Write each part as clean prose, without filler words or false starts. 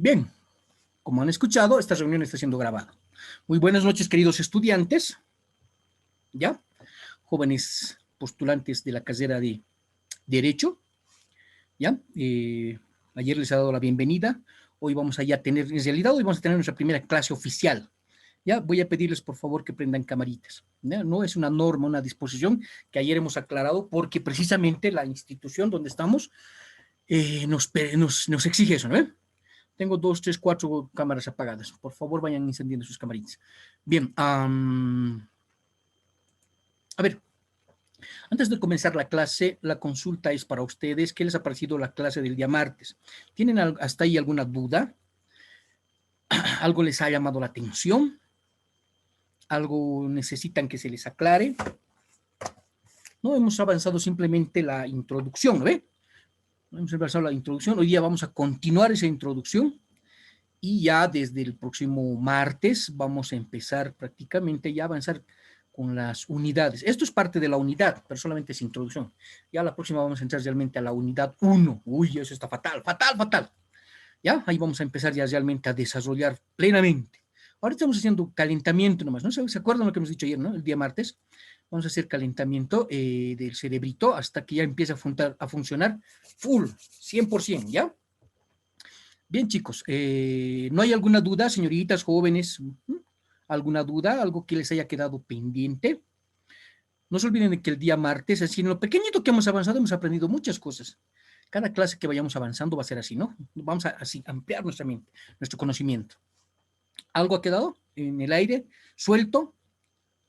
Bien, como han escuchado, esta reunión está siendo grabada. Muy buenas noches, queridos estudiantes, ¿ya? Jóvenes postulantes de la carrera de Derecho, ¿ya? Ayer les he dado la bienvenida. Hoy vamos a ya tener, en realidad, hoy vamos a tener nuestra primera clase oficial. Ya voy a pedirles, por favor, que prendan camaritas. ¿Ya? No es una norma, una disposición que ayer hemos aclarado porque precisamente la institución donde estamos nos exige eso, ¿no? Tengo 2, 3, 4 cámaras apagadas. Por favor, vayan encendiendo sus camaritas. Bien, a ver, antes de comenzar la clase, la consulta es para ustedes. ¿Qué les ha parecido la clase del día martes? ¿Tienen hasta ahí alguna duda? ¿Algo les ha llamado la atención? ¿Algo necesitan que se les aclare? No, hemos avanzado simplemente la introducción, ¿no ve? Hemos avanzado la introducción. Hoy día vamos a continuar esa introducción. Y ya desde el próximo martes vamos a empezar prácticamente ya a avanzar con las unidades. Esto es parte de la unidad, pero solamente es introducción. Ya la próxima vamos a entrar realmente a la unidad 1. Uy, eso está fatal, fatal, fatal. Ya, ahí vamos a empezar ya realmente a desarrollar plenamente. Ahora estamos haciendo calentamiento nomás, ¿no? ¿Se acuerdan lo que hemos dicho ayer, no? El día martes. Vamos a hacer calentamiento del cerebrito hasta que ya empiece a funcionar full, 100%, ¿ya? Bien, chicos, ¿no hay alguna duda, señoritas, jóvenes? ¿Alguna duda? ¿Algo que les haya quedado pendiente? No se olviden de que el día martes, así en lo pequeñito que hemos avanzado, hemos aprendido muchas cosas. Cada clase que vayamos avanzando va a ser así, ¿no? Vamos a así ampliar nuestra mente, nuestro conocimiento. ¿Algo ha quedado en el aire, suelto?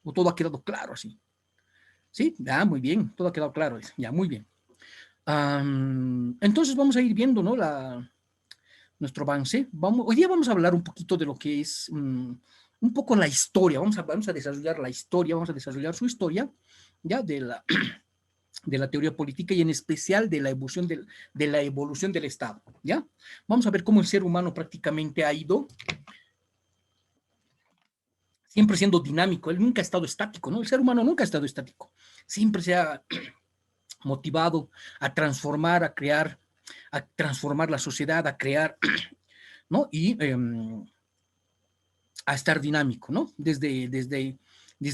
¿O todo ha quedado claro así? ¿Sí? Ah, muy bien, todo ha quedado claro. Ya, muy bien. Entonces vamos a ir viendo, ¿no? Nuestro avance. Hoy día vamos a hablar un poquito de lo que es un poco la historia. Vamos a desarrollar la historia, vamos a desarrollar su historia, ya de la teoría política y en especial de la evolución del Estado, ¿ya? Vamos a ver cómo el ser humano prácticamente ha ido siempre siendo dinámico. Él nunca ha estado estático, ¿no? El ser humano nunca ha estado estático. Siempre se ha motivado a transformar, a crear, a transformar la sociedad, a crear, ¿no? Y a estar dinámico, ¿no? Desde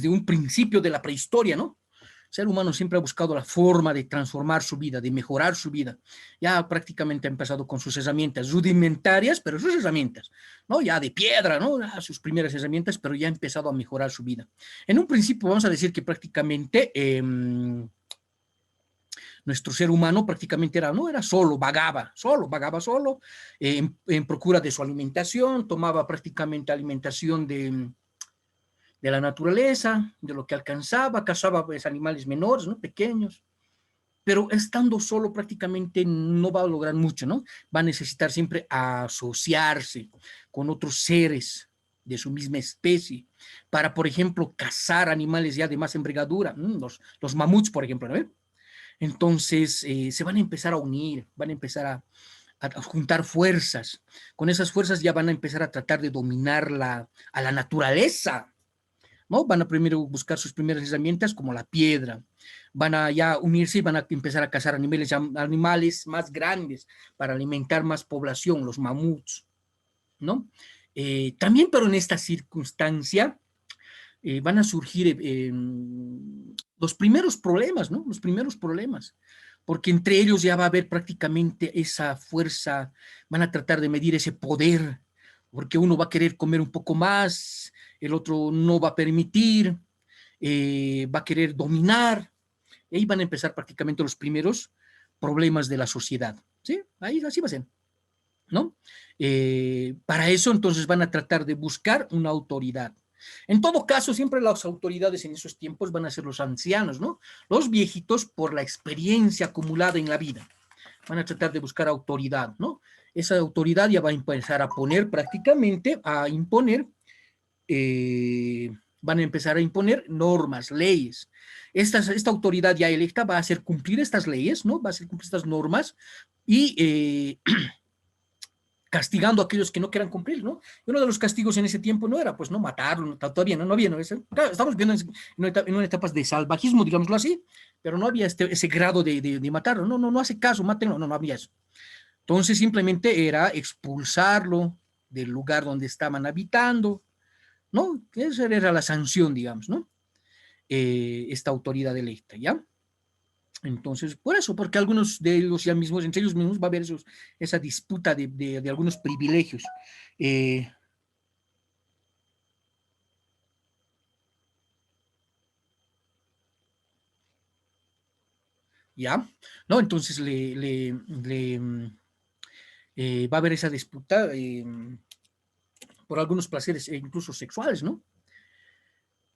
un principio de la prehistoria, ¿no? El ser humano siempre ha buscado la forma de transformar su vida, de mejorar su vida. Ya prácticamente ha empezado con sus herramientas rudimentarias, pero sus herramientas, ¿no? Ya de piedra, ¿no? Sus primeras herramientas, pero ya ha empezado a mejorar su vida. En un principio vamos a decir que prácticamente nuestro ser humano prácticamente era solo, vagaba solo, en procura de su alimentación, tomaba prácticamente alimentación de la naturaleza, de lo que alcanzaba, cazaba pues, animales menores, ¿no? Pequeños, pero estando solo prácticamente no va a lograr mucho, ¿no? Va a necesitar siempre asociarse con otros seres de su misma especie, para, por ejemplo, cazar animales ya de más envergadura, los mamuts, por ejemplo, ¿no? Entonces se van a empezar a unir, van a empezar a juntar fuerzas. Con esas fuerzas ya van a empezar a tratar de dominar a la naturaleza, ¿no? Van a primero buscar sus primeras herramientas como la piedra, van a ya unirse y van a empezar a cazar animales más grandes para alimentar más población, los mamuts, ¿no? También, pero en esta circunstancia, van a surgir los primeros problemas, ¿no? Los primeros problemas, porque entre ellos ya va a haber prácticamente esa fuerza, van a tratar de medir ese poder, porque uno va a querer comer un poco más, el otro no va a permitir, va a querer dominar, y ahí van a empezar prácticamente los primeros problemas de la sociedad, ¿sí? Ahí así va a ser, ¿no? Para eso entonces van a tratar de buscar una autoridad. En todo caso, siempre las autoridades en esos tiempos van a ser los ancianos, ¿no? Los viejitos por la experiencia acumulada en la vida. Van a tratar de buscar autoridad, ¿no? Esa autoridad ya va a empezar a poner prácticamente, a imponer, van a empezar a imponer normas, leyes. Esta autoridad ya electa va a hacer cumplir estas leyes, ¿no? Va a hacer cumplir estas normas y castigando a aquellos que no quieran cumplir, ¿no? Y uno de los castigos en ese tiempo no era, pues, no matarlo, no, todavía no había, ¿no? Claro, estamos viendo en una etapa de salvajismo, digámoslo así, pero no había ese grado de matarlo, no hace caso, mátenlo, no había eso. Entonces simplemente era expulsarlo del lugar donde estaban habitando, ¿no? Esa era la sanción, digamos, ¿no? Esta autoridad electa, ¿ya? Entonces, por eso, porque algunos de ellos ya mismos, entre ellos mismos va a haber esa disputa de algunos privilegios. Eh, ¿Ya? ¿No? Entonces va a haber esa disputa por algunos placeres, incluso sexuales, ¿no?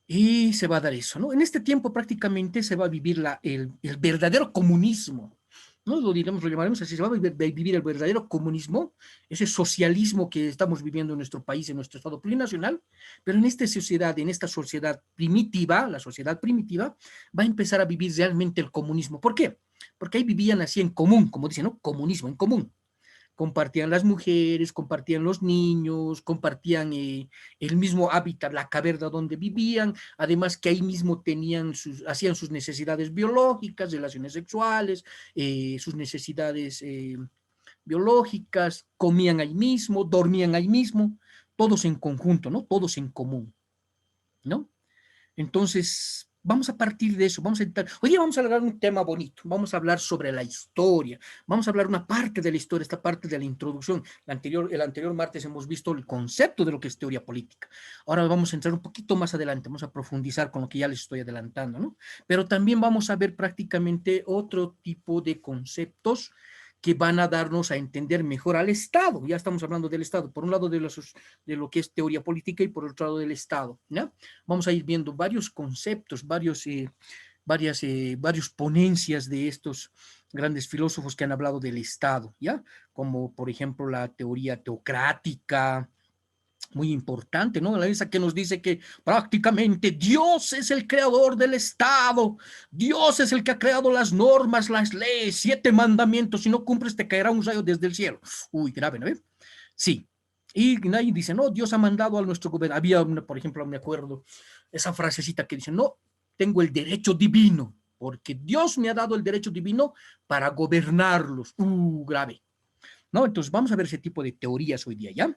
Y se va a dar eso, ¿no? En este tiempo prácticamente se va a vivir el verdadero comunismo, ¿no? Lo diremos, lo llamaremos así, se va a vivir el verdadero comunismo, ese socialismo que estamos viviendo en nuestro país, en nuestro estado plurinacional, pero en esta sociedad primitiva, la sociedad primitiva, va a empezar a vivir realmente el comunismo. ¿Por qué? Porque ahí vivían así en común, como dicen, ¿no? Comunismo, en común, compartían las mujeres, compartían los niños, compartían el mismo hábitat, la caverna donde vivían, además que ahí mismo hacían sus necesidades biológicas, relaciones sexuales, sus necesidades biológicas, comían ahí mismo, dormían ahí mismo, todos en conjunto, ¿no? Todos en común, ¿no? Entonces, vamos a partir de eso, vamos a intentar, hoy día vamos a hablar de un tema bonito, vamos a hablar sobre la historia, vamos a hablar una parte de la historia, esta parte de la introducción. El anterior martes hemos visto el concepto de lo que es teoría política. Ahora vamos a entrar un poquito más adelante, vamos a profundizar con lo que ya les estoy adelantando, ¿no? Pero también vamos a ver prácticamente otro tipo de conceptos que van a darnos a entender mejor al Estado. Ya estamos hablando del Estado, por un lado de lo que es teoría política y por otro lado del Estado, ¿no? Vamos a ir viendo varios conceptos, varios ponencias de estos grandes filósofos que han hablado del Estado, ¿ya? Como por ejemplo la teoría teocrática, muy importante, ¿no? Esa que nos dice que prácticamente Dios es el creador del Estado, Dios es el que ha creado las normas, las leyes, 7 mandamientos, si no cumples te caerá un rayo desde el cielo. Uy, grave, ¿no? Sí. Y nadie dice, no, Dios ha mandado a nuestro gobierno. Había, por ejemplo, me acuerdo, esa frasecita que dice, no, tengo el derecho divino, porque Dios me ha dado el derecho divino para gobernarlos. Grave. ¿No? Entonces vamos a ver ese tipo de teorías hoy día, ¿ya?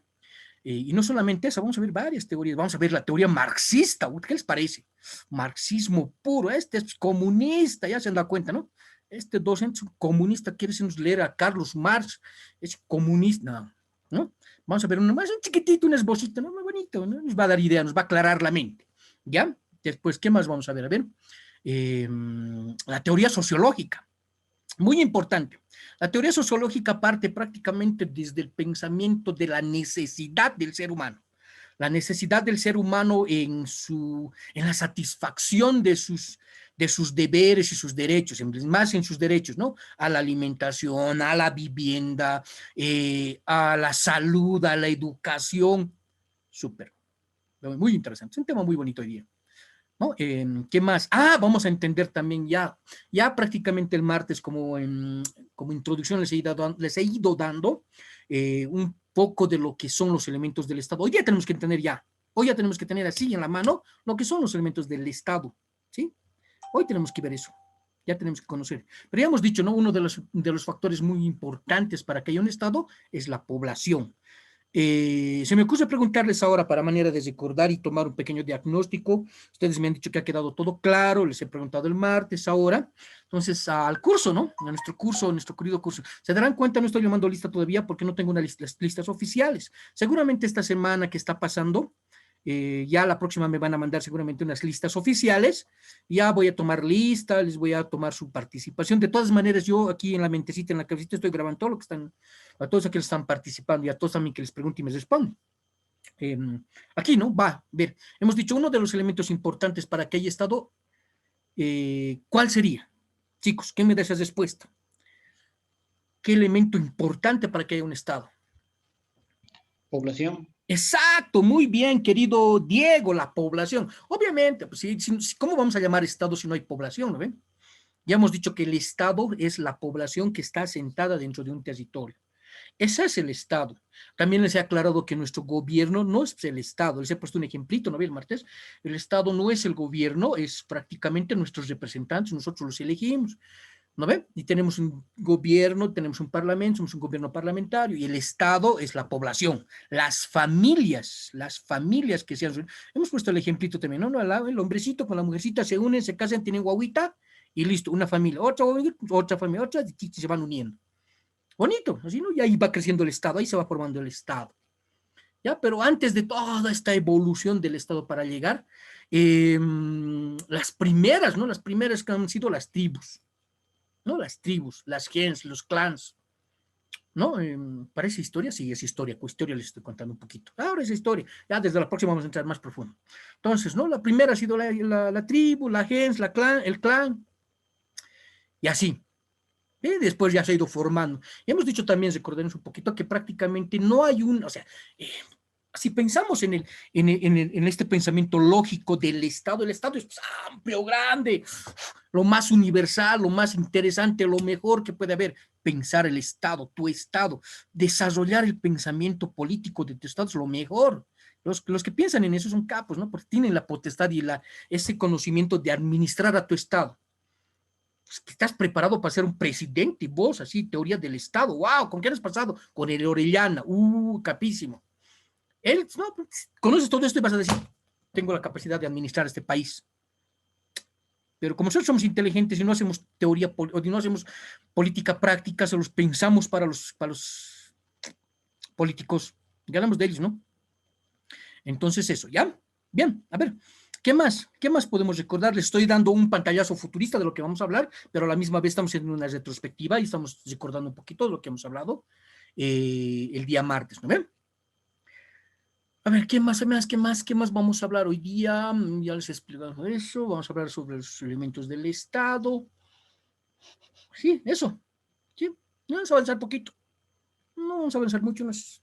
Y no solamente eso, vamos a ver varias teorías. Vamos a ver la teoría marxista. ¿Qué les parece? Marxismo puro. Este es comunista, ya se han dado cuenta, ¿no? Este docente es un comunista, quiere leer a Carlos Marx, es comunista, ¿no? Vamos a ver un chiquitito, un esbocito, ¿no? Muy bonito, ¿no? Nos va a dar idea, nos va a aclarar la mente, ¿ya? Después, ¿qué más vamos a ver? A ver, la teoría sociológica. Muy importante. La teoría sociológica parte prácticamente desde el pensamiento de la necesidad del ser humano. La necesidad del ser humano en la satisfacción de sus deberes y sus derechos, más en sus derechos, ¿no? A la alimentación, a la vivienda, a la salud, a la educación. Súper. Muy interesante. Es un tema muy bonito hoy día. ¿No? ¿Qué más? Vamos a entender también ya prácticamente el martes como introducción les he ido dando un poco de lo que son los elementos del Estado. Hoy ya tenemos que tener así en la mano lo que son los elementos del Estado, ¿sí? Hoy tenemos que ver eso, ya tenemos que conocer. Pero ya hemos dicho, ¿no? Uno de los factores muy importantes para que haya un Estado es la población. Se me ocurre preguntarles ahora para manera de recordar y tomar un pequeño diagnóstico. Ustedes me han dicho que ha quedado todo claro, les he preguntado el martes ahora. Entonces, al curso, ¿no? A nuestro curso, a nuestro querido curso. Se darán cuenta, no estoy llamando lista todavía porque no tengo las listas oficiales. Seguramente esta semana que está pasando, ya la próxima me van a mandar seguramente unas listas oficiales. Ya voy a tomar lista, les voy a tomar su participación. De todas maneras, yo aquí en la mentecita, en la cabecita, estoy grabando todo lo que están, a todos aquellos que están participando y a todos también que les pregunto y me respondo. Aquí, ¿no? Va, a ver, hemos dicho uno de los elementos importantes para que haya Estado. ¿Cuál sería? Chicos, ¿quién me da esa respuesta? ¿Qué elemento importante para que haya un Estado? Población. Exacto, muy bien, querido Diego, la población. Obviamente, pues, ¿cómo vamos a llamar Estado si no hay población? ¿No ven? Ya hemos dicho que el Estado es la población que está asentada dentro de un territorio. Ese es el Estado. También les he aclarado que nuestro gobierno no es el Estado. Les he puesto un ejemplito, ¿no ve, el martes? El Estado no es el gobierno, es prácticamente nuestros representantes, nosotros los elegimos. ¿No ve? Y tenemos un gobierno, tenemos un parlamento, somos un gobierno parlamentario, y el Estado es la población, las familias que sean. Hemos puesto el ejemplito también, ¿no? El hombrecito con la mujercita se unen, se casan, tienen guaguita, y listo, una familia, otra familia, otra, y se van uniendo. Bonito, así, ¿no? Y ahí va creciendo el Estado, ahí se va formando el Estado. ¿Ya? Pero antes de toda esta evolución del Estado para llegar, las primeras, ¿no? Las primeras que han sido las tribus, ¿no? Las tribus, las gens, los clans, ¿no? Parece historia, sí, es historia, con historia les estoy contando un poquito. Ahora es historia, ya desde la próxima vamos a entrar más profundo. Entonces, ¿no? La primera ha sido la tribu, la gens, la clan, el clan, y así. Y después ya se ha ido formando. Y hemos dicho también, recordemos un poquito, que prácticamente no hay un, o sea, si pensamos en este pensamiento lógico del Estado, el Estado es amplio, grande, lo más universal, lo más interesante, lo mejor que puede haber. Pensar el Estado, tu Estado, desarrollar el pensamiento político de tu Estado es lo mejor. Los que piensan en eso son capos, ¿no? Porque tienen la potestad y ese conocimiento de administrar a tu Estado. Estás preparado para ser un presidente, vos, así, teoría del Estado. ¡Wow! ¿Con qué has pasado? Con el Orellana. Capísimo. Él, no, conoces todo esto y vas a decir, tengo la capacidad de administrar este país. Pero como nosotros somos inteligentes y no hacemos teoría o no hacemos política práctica, se los pensamos para los políticos, ganamos de ellos, ¿no? Entonces eso, ¿ya? Bien, a ver, ¿qué más? ¿Qué más podemos recordar? Les estoy dando un pantallazo futurista de lo que vamos a hablar, pero a la misma vez estamos en una retrospectiva y estamos recordando un poquito de lo que hemos hablado el día martes, ¿no ven? A ver, ¿qué más, qué más vamos a hablar hoy día? Ya les he explicado eso. Vamos a hablar sobre los elementos del Estado. Sí, eso. Sí, vamos a avanzar poquito. No vamos a avanzar mucho, unos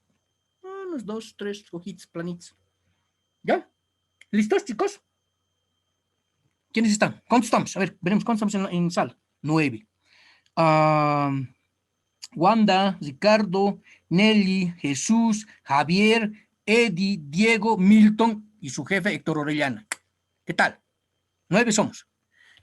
2, 3 hojitas planitos. ¿Ya? ¿Listos, chicos? ¿Quiénes están? ¿Cuántos estamos? A ver, veremos cuántos estamos en sala. 9. Wanda, Ricardo, Nelly, Jesús, Javier, Eddie, Diego, Milton y su jefe Héctor Orellana. ¿Qué tal? 9 somos.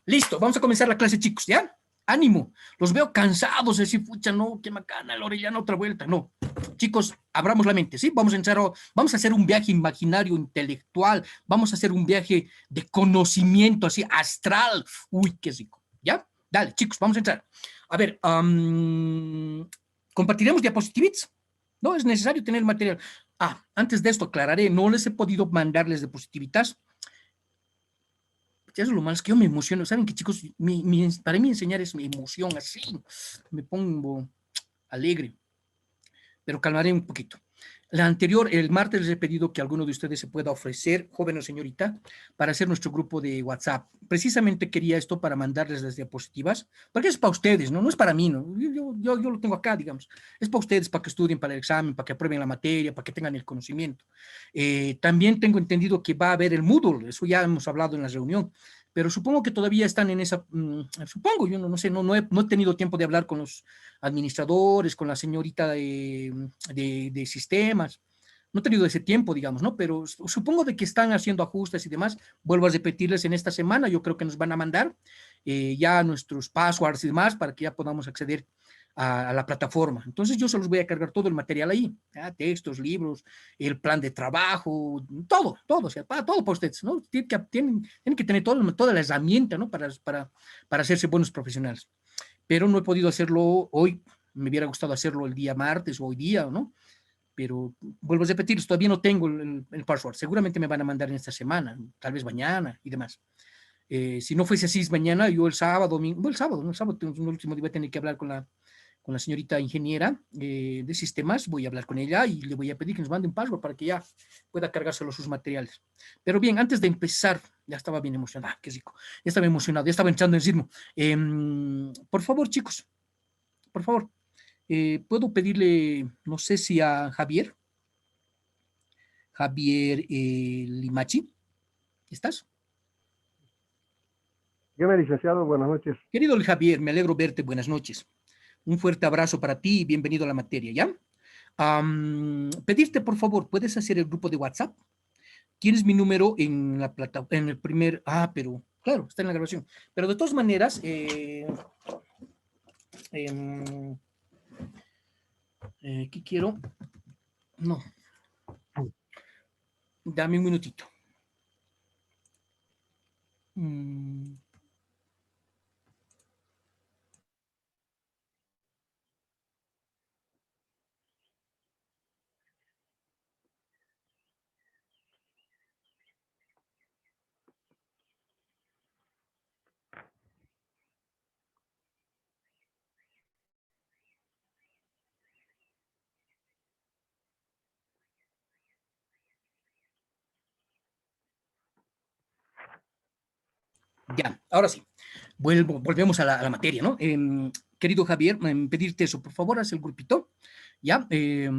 Listo, vamos a comenzar la clase, chicos, ¿ya? Ánimo, los veo cansados, así, pucha, no, qué macana, la Orellana otra vuelta, no. Chicos, abramos la mente, ¿sí? Vamos a hacer un viaje imaginario, intelectual, vamos a hacer un viaje de conocimiento, así, astral. Uy, qué rico, ¿ya? Dale, chicos, vamos a entrar. A ver, ¿compartiremos diapositivas? No, es necesario tener material. Antes de esto aclararé, no les he podido mandarles diapositivas. Eso es lo malo, es que yo me emociono. ¿Saben qué, chicos? Para mí enseñar es mi emoción, así. Me pongo alegre. Pero calmaré un poquito. La anterior, el martes les he pedido que alguno de ustedes se pueda ofrecer, joven o señorita, para hacer nuestro grupo de WhatsApp. Precisamente quería esto para mandarles las diapositivas, porque es para ustedes, ¿no? No es para mí, ¿no? Yo lo tengo acá, digamos. Es para ustedes, para que estudien para el examen, para que aprueben la materia, para que tengan el conocimiento. También tengo entendido que va a haber el Moodle, eso ya hemos hablado en la reunión, pero supongo que todavía están en esa, supongo, yo no sé, no he tenido tiempo de hablar con los administradores, con la señorita de sistemas, no he tenido ese tiempo, digamos, ¿no? Pero supongo de que están haciendo ajustes y demás. Vuelvo a repetirles en esta semana, yo creo que nos van a mandar ya nuestros passwords y demás para que ya podamos acceder a la plataforma. Entonces yo se los voy a cargar todo el material ahí, ¿ya? Textos, libros, el plan de trabajo, todo, o sea, todo para ustedes, ¿no? Tienen que tener toda la herramienta, ¿no? Para hacerse buenos profesionales. Pero no he podido hacerlo hoy, me hubiera gustado hacerlo el día martes o hoy día, ¿no? Pero vuelvo a repetir, todavía no tengo el password, seguramente me van a mandar en esta semana, tal vez mañana y demás. Si no fuese así mañana, yo el sábado, ¿no? El sábado, el último día voy a tener que hablar con la señorita ingeniera de sistemas, voy a hablar con ella y le voy a pedir que nos mande un password para que ya pueda cargárselo sus materiales. Pero bien, antes de empezar, ya estaba bien emocionado, qué rico, ya estaba emocionado, ya estaba entrando en ritmo. Por favor, chicos, por favor, ¿puedo pedirle, no sé si a Javier Limachi? ¿Estás? Dígame, licenciado, buenas noches. Querido Javier, me alegro verte, buenas noches. Un fuerte abrazo para ti y bienvenido a la materia, ¿ya? Pedirte, por favor, ¿puedes hacer el grupo de WhatsApp? Tienes mi número en la en el primer, pero claro, está en la grabación. Pero de todas maneras, ¿Qué quiero? No, dame un minutito. Mm. Ya, ahora sí. Volvemos a la materia, ¿no? Querido Javier, pedirte eso, por favor, haz el grupito, ¿ya? Te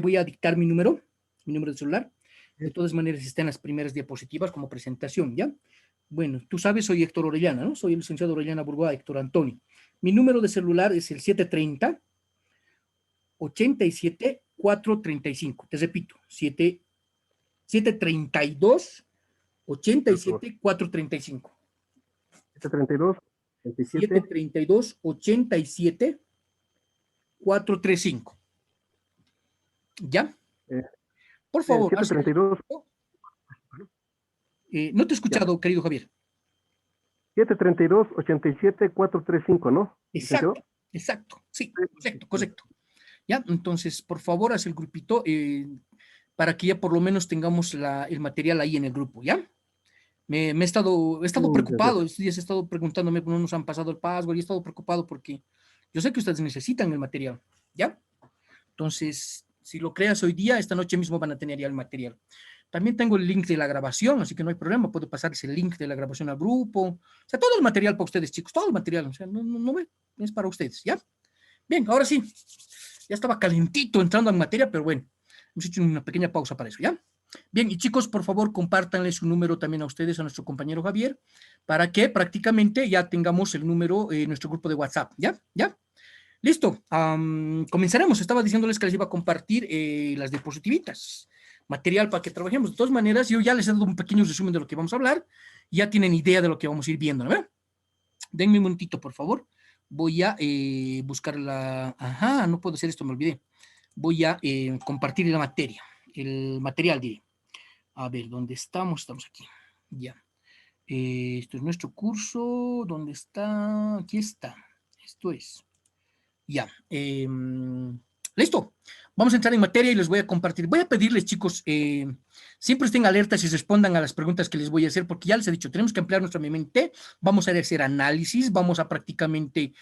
voy a dictar mi número de celular. De todas maneras, está en las primeras diapositivas como presentación, ¿ya? Bueno, tú sabes, soy Héctor Orellana, ¿no? Soy el licenciado Orellana Burgoa, Héctor Antonio. Mi número de celular es el 730 87 435. Te repito, 732 87 435. 732, 27, 732 87 435. ¿Ya? eh, Por favor, haz el 732, grupo. No te he ya. escuchado, querido Javier. 732, 87, 435, ¿no? Exacto, ¿Licenciado? exacto. Sí, Sí, correcto, sí. correcto. ¿Ya? Entonces, por favor, haz el grupito para que ya por lo menos tengamos el material ahí en el grupo, ¿ya? He estado Ya. preocupado, estos días he estado preguntándome por no nos han pasado el password y he estado preocupado porque yo sé que ustedes necesitan el material, ¿ya? Entonces, si lo creas hoy día, esta noche mismo van a tener ya el material. También tengo el link de la grabación, así que no hay problema, puedo pasarles el link de la grabación al grupo. O sea, todo el material para ustedes, chicos, todo el material. O sea, no es para ustedes, ¿ya? Bien, ahora sí, ya estaba calentito entrando en materia, pero bueno, hemos hecho una pequeña pausa para eso, ¿ya? Bien, y chicos, por favor, compártanle su número también a ustedes, a nuestro compañero Javier, para que prácticamente ya tengamos el número en nuestro grupo de WhatsApp, ¿ya? ¿Ya? Listo, comenzaremos. Estaba diciéndoles que les iba a compartir las diapositivitas, material para que trabajemos. De todas maneras, yo ya les he dado un pequeño resumen de lo que vamos a hablar y ya tienen idea de lo que vamos a ir viendo, ¿no? Denme un momentito, por favor. Voy a buscar la... Ajá, no puedo hacer esto, me olvidé. Voy a compartir la materia, el material, diré. A ver, ¿dónde estamos? Estamos aquí. Ya. Esto es nuestro curso. ¿Dónde está? Aquí está. Esto es. Ya. Listo. Vamos a entrar en materia y les voy a compartir. Voy a pedirles, chicos, siempre estén alertas y respondan a las preguntas que les voy a hacer, porque ya les he dicho, tenemos que ampliar nuestra mente, vamos a hacer análisis, vamos a prácticamente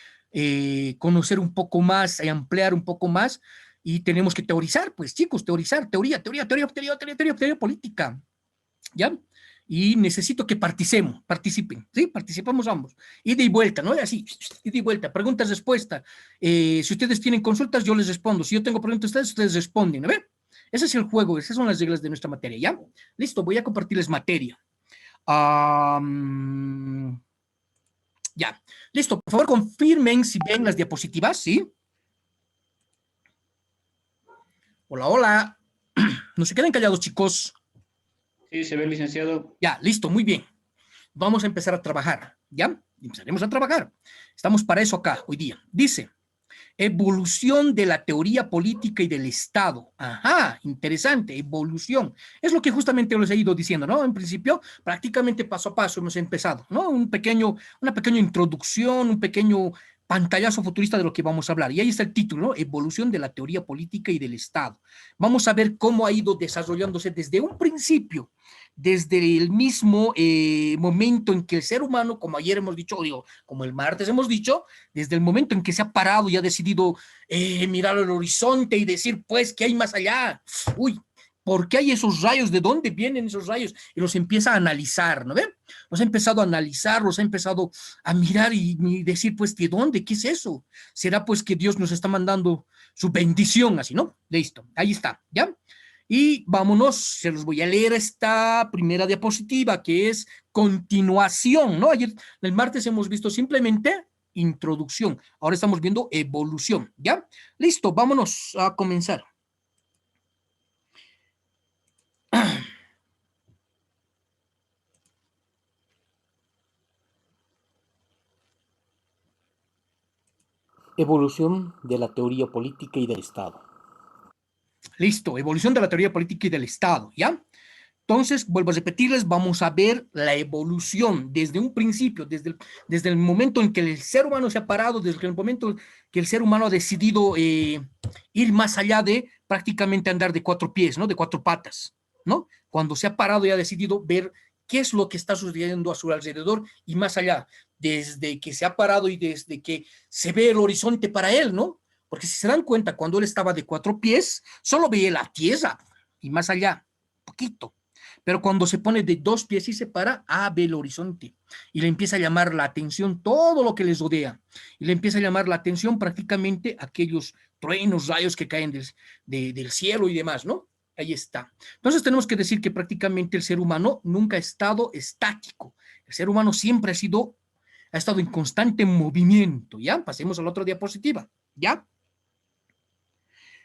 conocer un poco más, ampliar un poco más, y tenemos que teorizar, pues, chicos, teorizar, teoría política. ¿Ya? Y necesito que participen, ¿sí? Participamos ambos. Ida y vuelta, ¿no? Así, ida y vuelta, preguntas, respuesta. Si ustedes tienen consultas, yo les respondo. Si yo tengo preguntas a ustedes responden, ¿no? Ese es el juego, esas son las reglas de nuestra materia, ¿ya? Listo, voy a compartirles materia. Ya, listo, por favor confirmen si ven las diapositivas, ¿sí? Hola, hola. No se queden callados, chicos. Sí, se ve, licenciado. Ya, listo, muy bien. Vamos a empezar a trabajar, ¿ya? Empezaremos a trabajar. Estamos para eso acá hoy día. Dice, evolución de la teoría política y del Estado. Ajá, interesante, evolución. Es lo que justamente les he ido diciendo, ¿no? En principio, prácticamente paso a paso hemos empezado, ¿no? Una pequeña introducción, un pequeño pantallazo futurista de lo que vamos a hablar. Y ahí está el título, ¿no? Evolución de la teoría política y del Estado. Vamos a ver cómo ha ido desarrollándose desde un principio, desde el mismo momento en que el ser humano, como ayer hemos dicho, o digo, como el martes hemos dicho, desde el momento en que se ha parado y ha decidido mirar al horizonte y decir, pues, ¿qué hay más allá? Uy, ¿por qué hay esos rayos? ¿De dónde vienen esos rayos? Y los empieza a analizar, ¿no ven? Los ha empezado a analizar, los ha empezado a mirar y decir, pues, ¿de dónde? ¿Qué es eso? ¿Será pues que Dios nos está mandando su bendición así, ¿no? Listo, ahí está, ¿ya? Y vámonos, se los voy a leer esta primera diapositiva que es continuación, ¿no? Ayer, el martes hemos visto simplemente introducción, ahora estamos viendo evolución, ¿ya? Listo, vámonos a comenzar. Evolución de la teoría política y del Estado. Listo, evolución de la teoría política y del Estado, ¿ya? Entonces, vuelvo a repetirles, vamos a ver la evolución desde un principio, desde el momento en que el ser humano se ha parado, desde el momento que el ser humano ha decidido ir más allá de prácticamente andar de cuatro pies, ¿no? De cuatro patas, ¿no? Cuando se ha parado y ha decidido ver qué es lo que está sucediendo a su alrededor y más allá, desde que se ha parado y desde que se ve el horizonte para él, ¿no? Porque si se dan cuenta, cuando él estaba de cuatro pies, solo veía la tierra y más allá, poquito. Pero cuando se pone de dos pies y se para, ve el horizonte y le empieza a llamar la atención todo lo que les rodea. Y le empieza a llamar la atención prácticamente aquellos truenos, rayos que caen del cielo y demás, ¿no? Ahí está. Entonces tenemos que decir que prácticamente el ser humano nunca ha estado estático. El ser humano siempre ha estado en constante movimiento, ¿ya? Pasemos a la otra diapositiva, ¿ya?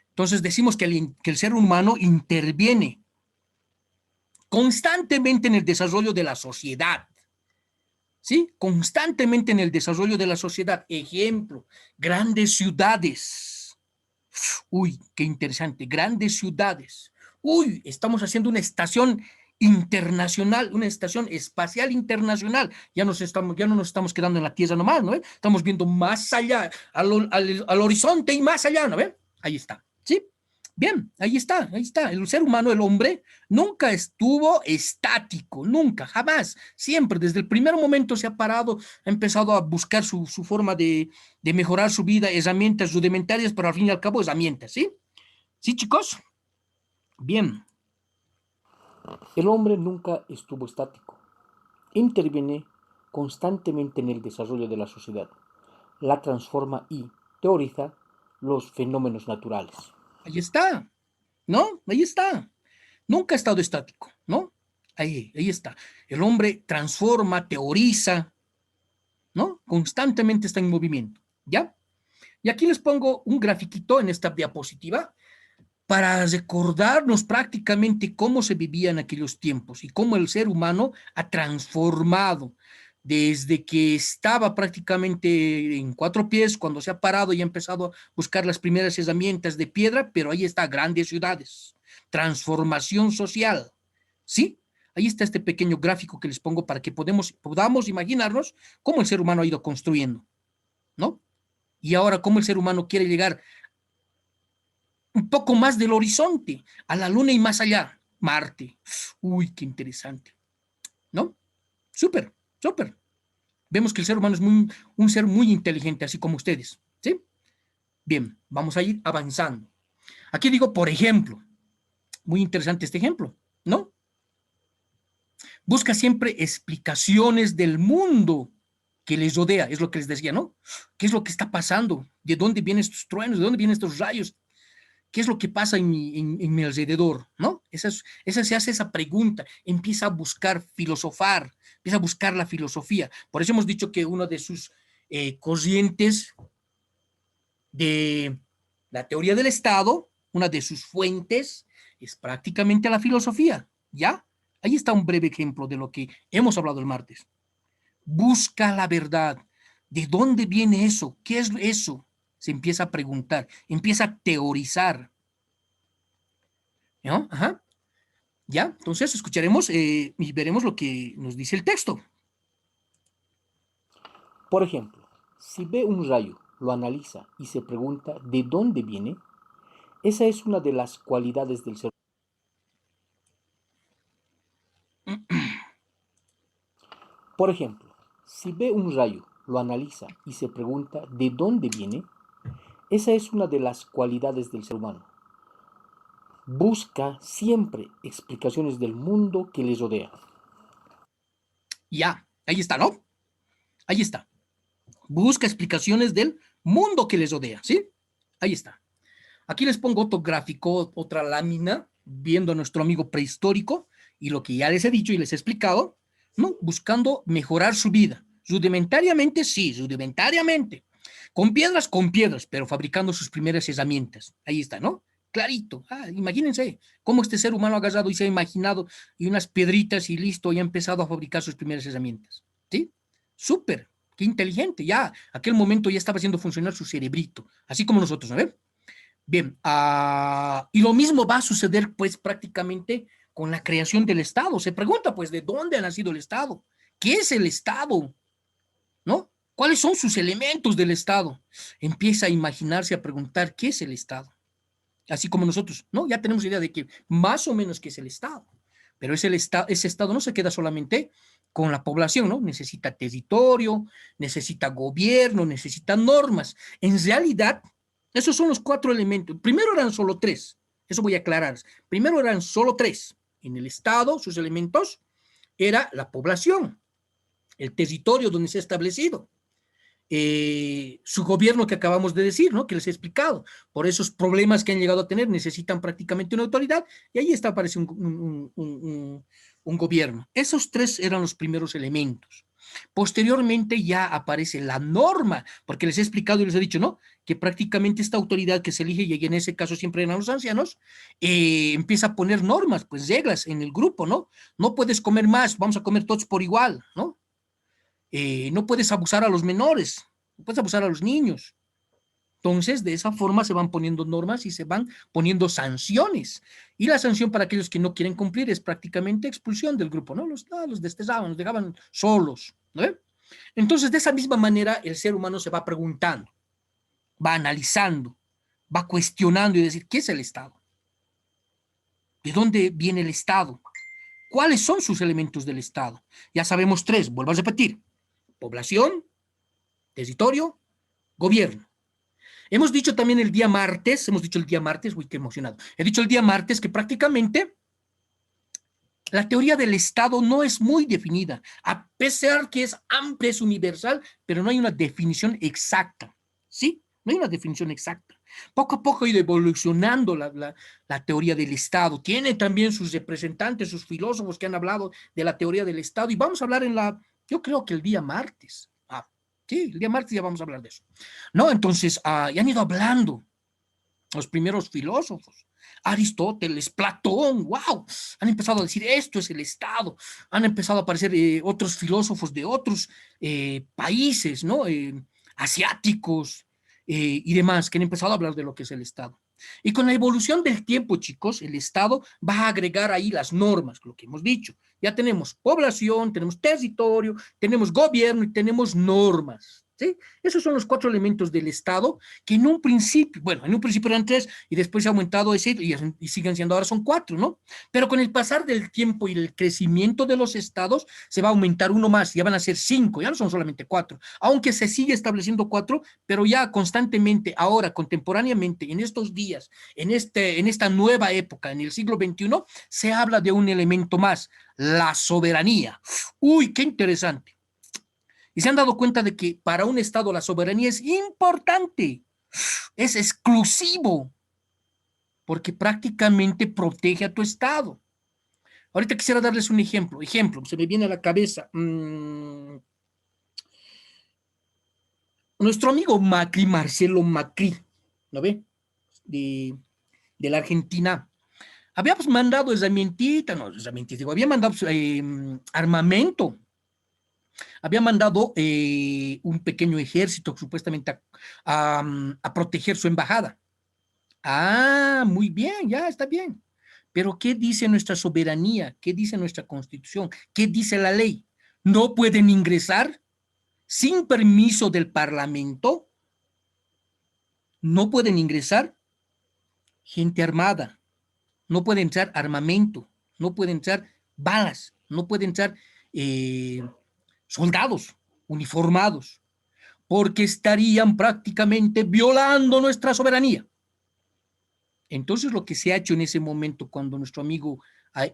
Entonces decimos que el ser humano interviene constantemente en el desarrollo de la sociedad, ¿sí? Constantemente en el desarrollo de la sociedad. Ejemplo, grandes ciudades. Uy, qué interesante, grandes ciudades. Uy, estamos haciendo una estación internacional, una estación espacial internacional. Ya no nos estamos quedando en la Tierra nomás, ¿no? Estamos viendo más allá, al horizonte y más allá, ¿no? Ahí está, ¿sí? Bien, ahí está, ahí está. El ser humano, el hombre, nunca estuvo estático, nunca, jamás. Siempre, desde el primer momento se ha parado, ha empezado a buscar su forma de mejorar su vida, herramientas rudimentarias, pero al fin y al cabo herramientas, ¿sí? ¿Sí, chicos? Bien. El hombre nunca estuvo estático. Interviene constantemente en el desarrollo de la sociedad, la transforma y teoriza los fenómenos naturales. Ahí está, ¿no? Ahí está. Nunca ha estado estático, ¿no? Ahí está. El hombre transforma, teoriza, ¿no? Constantemente está en movimiento, ¿ya? Y aquí les pongo un grafiquito en esta diapositiva para recordarnos prácticamente cómo se vivía en aquellos tiempos y cómo el ser humano ha transformado desde que estaba prácticamente en cuatro pies, cuando se ha parado y ha empezado a buscar las primeras herramientas de piedra, pero ahí está, grandes ciudades, transformación social, ¿sí? Ahí está este pequeño gráfico que les pongo para que podamos imaginarnos cómo el ser humano ha ido construyendo, ¿no? Y ahora cómo el ser humano quiere llegar un poco más del horizonte, a la luna y más allá, Marte. Uy, qué interesante, ¿no? Súper, súper. Vemos que el ser humano es un ser muy inteligente, así como ustedes, ¿sí? Bien, vamos a ir avanzando. Aquí digo, por ejemplo, muy interesante este ejemplo, ¿no? Busca siempre explicaciones del mundo que les rodea, es lo que les decía, ¿no? ¿Qué es lo que está pasando? ¿De dónde vienen estos truenos? ¿De dónde vienen estos rayos? ¿Qué es lo que pasa en mi alrededor? ¿No? Se hace esa pregunta, empieza a buscar filosofar, empieza a buscar la filosofía. Por eso hemos dicho que una de sus corrientes de la teoría del Estado, una de sus fuentes, es prácticamente la filosofía, ¿ya? Ahí está un breve ejemplo de lo que hemos hablado el martes. Busca la verdad. ¿De dónde viene eso? ¿Qué es eso? Se empieza a preguntar, empieza a teorizar. ¿No? Ajá. Ya, entonces escucharemos y veremos lo que nos dice el texto. Por ejemplo, si ve un rayo, lo analiza y se pregunta de dónde viene, esa es una de las cualidades del ser. Por ejemplo, si ve un rayo, lo analiza y se pregunta de dónde viene, esa es una de las cualidades del ser humano. Busca siempre explicaciones del mundo que les rodea. Ya, ahí está, ¿no? Ahí está. Busca explicaciones del mundo que les rodea, ¿sí? Ahí está. Aquí les pongo otro gráfico, otra lámina, viendo a nuestro amigo prehistórico y lo que ya les he dicho y les he explicado, ¿no? Buscando mejorar su vida. Rudimentariamente, sí, rudimentariamente. Con piedras, pero fabricando sus primeras herramientas. Ahí está, ¿no? Clarito. Imagínense cómo este ser humano ha agarrado y se ha imaginado y unas piedritas y listo, y ha empezado a fabricar sus primeras herramientas. ¿Sí? Súper. qué inteligente, ya, aquel momento ya estaba haciendo funcionar su cerebrito, así como nosotros, ¿no? Bien, y lo mismo va a suceder pues prácticamente con la creación del Estado. Se pregunta pues de dónde ha nacido el Estado, qué es el Estado, ¿no? ¿Cuáles son sus elementos del Estado? Empieza a imaginarse, a preguntar qué es el Estado. Así como nosotros, ¿no? Ya tenemos idea de que más o menos qué es el Estado, pero ese Estado no se queda solamente con la población, ¿no? Necesita territorio, necesita gobierno, necesita normas. En realidad, esos son los 4 elementos. Primero eran solo 3, eso voy a aclarar. Primero eran solo 3. En el Estado, sus elementos era la población, el territorio donde se ha establecido, su gobierno que acabamos de decir, ¿no? Que les he explicado. Por esos problemas que han llegado a tener, necesitan prácticamente una autoridad y ahí está, aparece un gobierno. Esos 3 eran los primeros elementos. Posteriormente ya aparece la norma, porque les he explicado y les he dicho, ¿no? Que prácticamente esta autoridad que se elige, y en ese caso siempre eran los ancianos, empieza a poner normas, pues reglas en el grupo, ¿no? No puedes comer más, vamos a comer todos por igual, ¿no? No puedes abusar a los menores, no puedes abusar a los niños. Entonces, de esa forma se van poniendo normas y se van poniendo sanciones. Y la sanción para aquellos que no quieren cumplir es prácticamente expulsión del grupo, ¿no? Los desterraban, los dejaban solos, ¿no? Entonces, de esa misma manera, el ser humano se va preguntando, va analizando, va cuestionando y decir, ¿qué es el Estado? ¿De dónde viene el Estado? ¿Cuáles son sus elementos del Estado? Ya sabemos 3, vuelvo a repetir. Población, territorio, gobierno. Hemos dicho también el día martes, uy, qué emocionado. He dicho el día martes que prácticamente la teoría del Estado no es muy definida, a pesar que es amplia, es universal, pero no hay una definición exacta, ¿sí? No hay una definición exacta. Poco a poco ha ido evolucionando la teoría del Estado. Tiene también sus representantes, sus filósofos que han hablado de la teoría del Estado y vamos a hablar yo creo que el día martes. Sí, el día martes ya vamos a hablar de eso. ¿No? Entonces, ya han ido hablando los primeros filósofos. Aristóteles, Platón, wow, han empezado a decir esto es el Estado. Han empezado a aparecer otros filósofos de otros países, ¿no? Asiáticos y demás, que han empezado a hablar de lo que es el Estado. Y con la evolución del tiempo, chicos, el Estado va a agregar ahí las normas, lo que hemos dicho. Ya tenemos población, tenemos territorio, tenemos gobierno y tenemos normas. ¿Sí? Esos son los 4 elementos del Estado que en un principio eran 3 y después se ha aumentado a 6 y siguen siendo ahora son 4, ¿no? Pero con el pasar del tiempo y el crecimiento de los estados se va a aumentar uno más, ya van a ser 5, ya no son solamente 4, aunque se sigue estableciendo 4, pero ya constantemente, ahora, contemporáneamente, en estos días, en esta nueva época, en el siglo XXI, se habla de un elemento más, la soberanía. Uy, qué interesante. Y se han dado cuenta de que para un Estado la soberanía es importante, es exclusivo, porque prácticamente protege a tu Estado. Ahorita quisiera darles un ejemplo. Se me viene a la cabeza. Nuestro amigo Macri, Marcelo Macri, ¿no ve? De la Argentina. Habíamos mandado había mandado armamento. Había mandado un pequeño ejército supuestamente a proteger su embajada. Muy bien, ya está bien. Pero ¿qué dice nuestra soberanía? ¿Qué dice nuestra constitución? ¿Qué dice la ley? ¿No pueden ingresar sin permiso del parlamento? ¿No pueden ingresar gente armada? ¿No puede entrar armamento? ¿No pueden entrar balas? ¿No pueden entrar soldados uniformados, porque estarían prácticamente violando nuestra soberanía? Entonces, lo que se ha hecho en ese momento, cuando nuestro amigo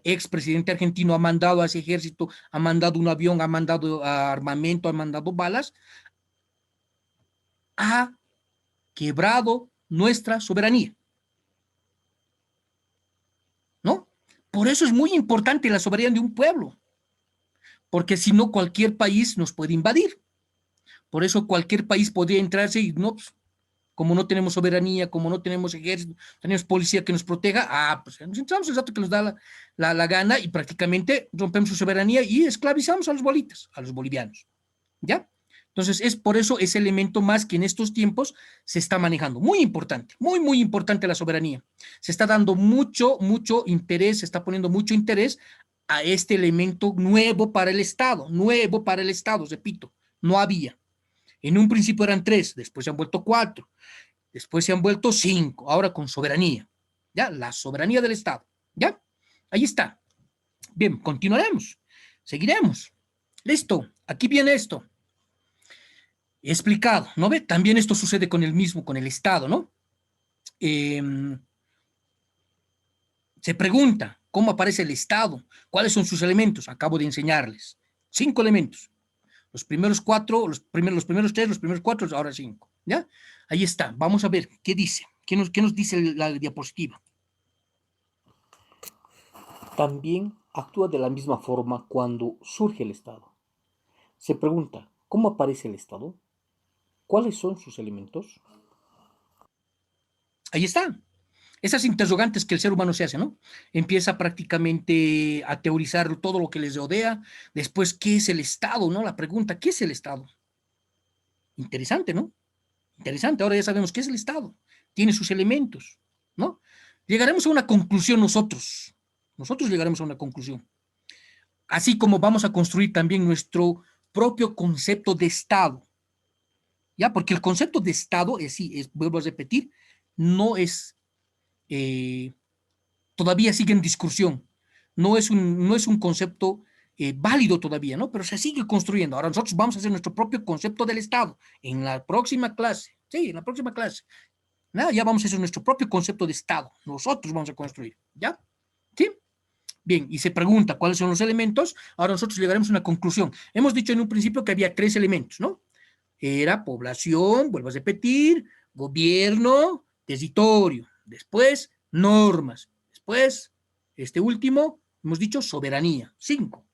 expresidente argentino ha mandado a ese ejército, ha mandado un avión, ha mandado armamento, ha mandado balas, ha quebrado nuestra soberanía, ¿no? Por eso es muy importante la soberanía de un pueblo, porque si no, cualquier país nos puede invadir. Por eso cualquier país podría entrarse y no, pues, como no tenemos soberanía, como no tenemos ejército, tenemos policía que nos proteja, pues nos entramos el rato que nos da la gana y prácticamente rompemos su soberanía y esclavizamos a los bolitas, a los bolivianos, ¿ya? Entonces, es por eso ese elemento más que en estos tiempos se está manejando. Muy importante, muy, muy importante la soberanía. Se está dando mucho, mucho interés, se está poniendo mucho interés a este elemento nuevo para el Estado, repito, no había. En un principio eran 3, después se han vuelto 4, después se han vuelto 5, ahora con soberanía, ¿ya? La soberanía del Estado, ¿ya? Ahí está. Bien, continuaremos, seguiremos. Listo, aquí viene esto. He explicado, ¿no ve? También esto sucede con el Estado, ¿no? Se pregunta, ¿cómo aparece el Estado? ¿Cuáles son sus elementos? Acabo de enseñarles. 5 elementos. Los primeros 4, los primeros 3, los primeros 4, ahora 5. ¿Ya? Ahí está. Vamos a ver qué dice. ¿Qué nos dice la diapositiva? También actúa de la misma forma cuando surge el Estado. Se pregunta, ¿cómo aparece el Estado? ¿Cuáles son sus elementos? Ahí está. Esas interrogantes que el ser humano se hace, ¿no? Empieza prácticamente a teorizar todo lo que les rodea. Después, ¿qué es el Estado? ¿No? La pregunta, ¿qué es el Estado? Interesante, ¿no? Interesante. Ahora ya sabemos qué es el Estado. Tiene sus elementos, ¿no? Llegaremos a una conclusión nosotros. Nosotros llegaremos a una conclusión. Así como vamos a construir también nuestro propio concepto de Estado. ¿Ya? Porque el concepto de Estado, vuelvo a repetir, no es todavía sigue en discusión. No es un concepto válido todavía, ¿no? Pero se sigue construyendo. Ahora nosotros vamos a hacer nuestro propio concepto del Estado en la próxima clase. Sí, en la próxima clase. ¿No? Ya vamos a hacer nuestro propio concepto de Estado. Nosotros vamos a construir. ¿Ya? ¿Sí? Bien, y se pregunta cuáles son los elementos. Ahora nosotros llegaremos a una conclusión. Hemos dicho en un principio que había 3 elementos, ¿no? Era población, vuelvo a repetir, gobierno, territorio. Después, normas. Después, este último, hemos dicho soberanía. 5.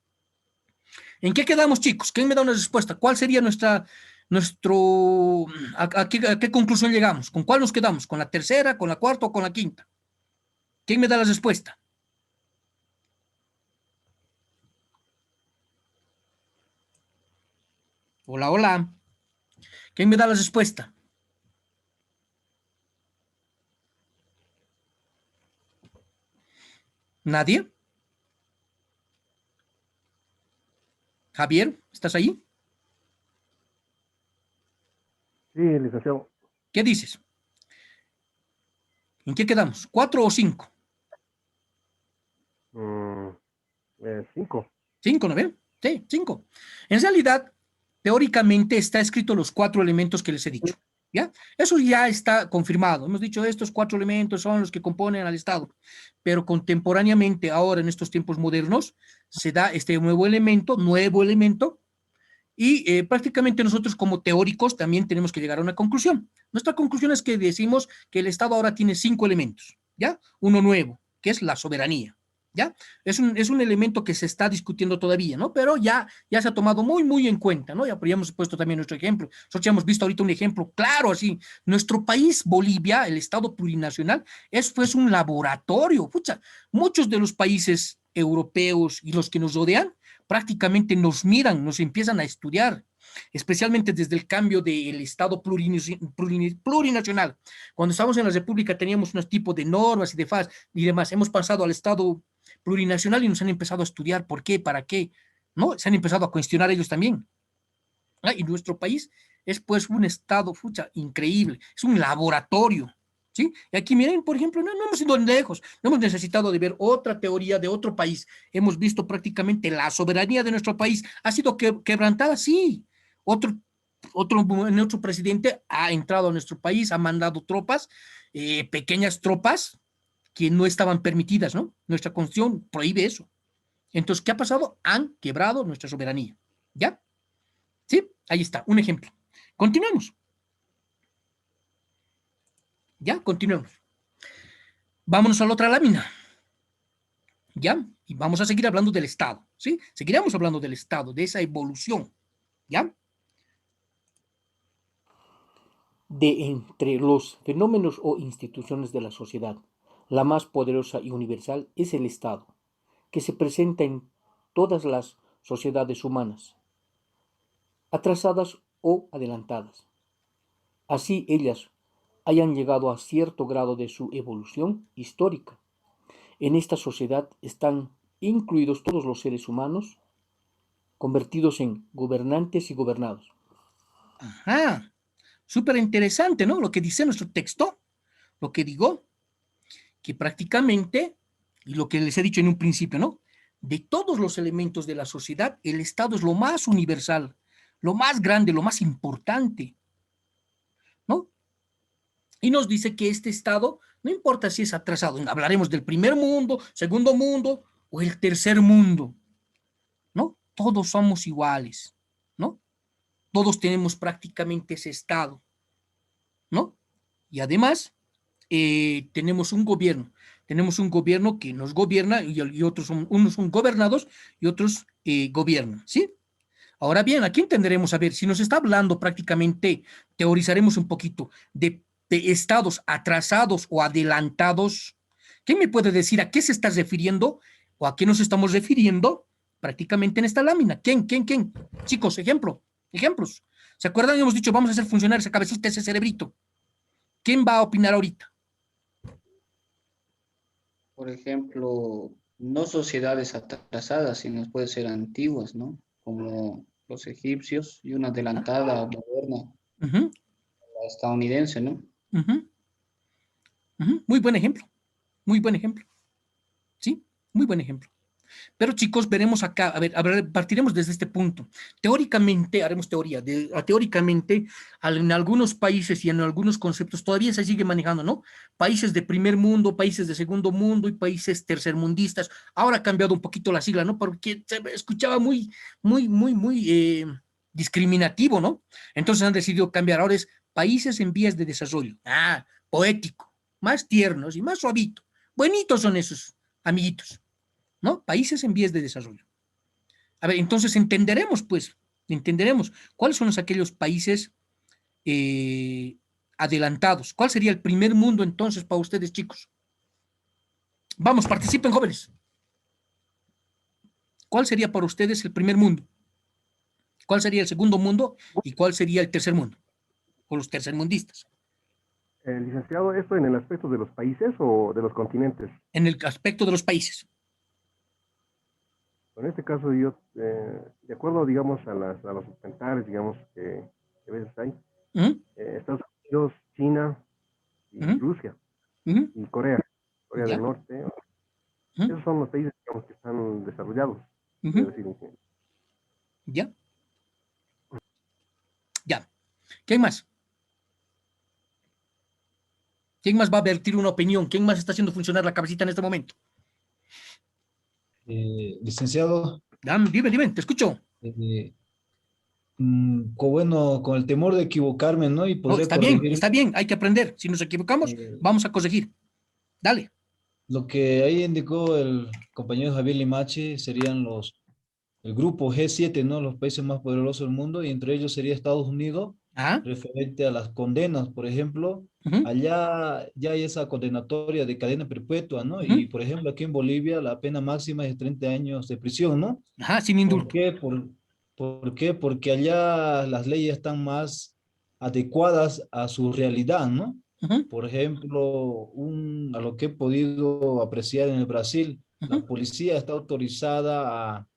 ¿En qué quedamos, chicos? ¿Quién me da una respuesta? ¿Cuál sería a qué conclusión llegamos? ¿Con cuál nos quedamos? ¿Con la tercera, con la cuarta o con la quinta? ¿Quién me da la respuesta? Hola, hola. ¿Quién me da la respuesta? ¿Nadie? Javier, ¿estás ahí? Sí, licenciado. ¿Qué dices? ¿En qué quedamos? ¿4 o 5? 5. 5, ¿no ven? Sí, 5. En realidad, teóricamente está escrito los 4 elementos que les he dicho. ¿Ya? Eso ya está confirmado. Hemos dicho estos 4 elementos son los que componen al Estado. Pero contemporáneamente, ahora en estos tiempos modernos, se da este nuevo elemento, y prácticamente nosotros como teóricos también tenemos que llegar a una conclusión. Nuestra conclusión es que decimos que el Estado ahora tiene 5 elementos, ¿ya? Uno nuevo, que es la soberanía, ¿ya? Es un elemento que se está discutiendo todavía, ¿no? Pero ya se ha tomado muy, muy en cuenta, ¿no? Ya hemos puesto también nuestro ejemplo. Nosotros ya hemos visto ahorita un ejemplo claro así. Nuestro país, Bolivia, el Estado plurinacional, es pues un laboratorio. Pucha, muchos de los países europeos y los que nos rodean prácticamente nos miran, nos empiezan a estudiar, especialmente desde el cambio del Estado plurinacional. Cuando estábamos en la República teníamos unos tipos de normas y de FAS y demás. Hemos pasado al Estado plurinacional y nos han empezado a estudiar por qué, para qué, ¿no? Se han empezado a cuestionar ellos también. ¿Ah? Y nuestro país es pues un Estado, fucha, increíble, es un laboratorio. ¿Sí? Y aquí miren, por ejemplo, no hemos ido lejos, no hemos necesitado de ver otra teoría de otro país, hemos visto prácticamente la soberanía de nuestro país ha sido quebrantada, sí. Otro presidente ha entrado a nuestro país, ha mandado tropas, pequeñas tropas que no estaban permitidas, ¿no? Nuestra constitución prohíbe eso. Entonces, ¿qué ha pasado? Han quebrado nuestra soberanía, ¿ya? ¿Sí? Ahí está, un ejemplo. Continuemos. ¿Ya? Continuemos. Vámonos a la otra lámina. ¿Ya? Y vamos a seguir hablando del Estado, ¿sí? Seguiremos hablando del Estado, de esa evolución, ¿ya? De entre los fenómenos o instituciones de la sociedad, la más poderosa y universal es el Estado, que se presenta en todas las sociedades humanas, atrasadas o adelantadas. Así ellas hayan llegado a cierto grado de su evolución histórica. En esta sociedad están incluidos todos los seres humanos convertidos en gobernantes y gobernados. Ajá, súper interesante, ¿no? Lo que dice nuestro texto, lo que digo, que prácticamente, y lo que les he dicho en un principio, ¿no? De todos los elementos de la sociedad, el Estado es lo más universal, lo más grande, lo más importante, ¿no? Y nos dice que este Estado, no importa si es atrasado, hablaremos del primer mundo, segundo mundo o el tercer mundo, ¿no? Todos somos iguales, ¿no? Todos tenemos prácticamente ese Estado, ¿no? Y además, tenemos un gobierno que nos gobierna y otros son, unos son gobernados y otros gobiernan, ¿sí? Ahora bien, aquí entenderemos, a ver, si nos está hablando prácticamente, teorizaremos un poquito de estados atrasados o adelantados. ¿Quién me puede decir a qué se está refiriendo o a qué nos estamos refiriendo prácticamente en esta lámina? ¿Quién? Chicos, ejemplos. ¿Se acuerdan? Hemos dicho, vamos a hacer funcionar esa cabecita, ese cerebrito. ¿Quién va a opinar ahorita? Por ejemplo, no sociedades atrasadas, sino puede ser antiguas, ¿no? Como los egipcios y una adelantada moderna, Ujú, la estadounidense, ¿no? ujú, ujú. Muy buen ejemplo, ¿sí? Muy buen ejemplo. Pero chicos, veremos acá, a ver, partiremos desde este punto. Teóricamente, haremos teoría, teóricamente, en algunos países y en algunos conceptos todavía se sigue manejando, ¿no? Países de primer mundo, países de segundo mundo y países tercermundistas. Ahora ha cambiado un poquito la sigla, ¿no? Porque se escuchaba muy discriminativo, ¿no? Entonces han decidido cambiar. Ahora es países en vías de desarrollo. Ah, poético, más tiernos y más suavito. Buenitos son esos, amiguitos. ¿No? Países en vías de desarrollo. A ver, entonces entenderemos cuáles son aquellos países adelantados. ¿Cuál sería el primer mundo entonces para ustedes, chicos? Vamos, participen, jóvenes. ¿Cuál sería para ustedes el primer mundo? ¿Cuál sería el segundo mundo? ¿Y cuál sería el tercer mundo? O los tercermundistas. Licenciado, ¿esto en el aspecto de los países o de los continentes? En el aspecto de los países. En este caso, yo, de acuerdo, digamos, a los documentales, digamos, que a veces hay, Uh -huh. Estados Unidos, China y Uh -huh. Rusia Uh -huh. y Corea del Norte. -huh. Esos son los países, digamos, que están desarrollados. Decir, ¿Ya? Ya. ¿Quién más? ¿Quién más va a vertir una opinión? ¿Quién más está haciendo funcionar la cabecita en este momento? Licenciado. Dime, te escucho. Bueno, con el temor de equivocarme, ¿no? Y podré corregir. Está bien, hay que aprender. Si nos equivocamos, vamos a corregir. Dale. Lo que ahí indicó el compañero Javier Limache serían el grupo G7, ¿no? Los países más poderosos del mundo, y entre ellos sería Estados Unidos, referente a las condenas, por ejemplo. Allá ya hay esa condenatoria de cadena perpetua, ¿no? Y, por ejemplo, aquí en Bolivia la pena máxima es de 30 años de prisión, ¿no? Sin indulto. ¿Por qué? Porque allá las leyes están más adecuadas a su realidad, ¿no? Por ejemplo, a lo que he podido apreciar en el Brasil, la policía está autorizada a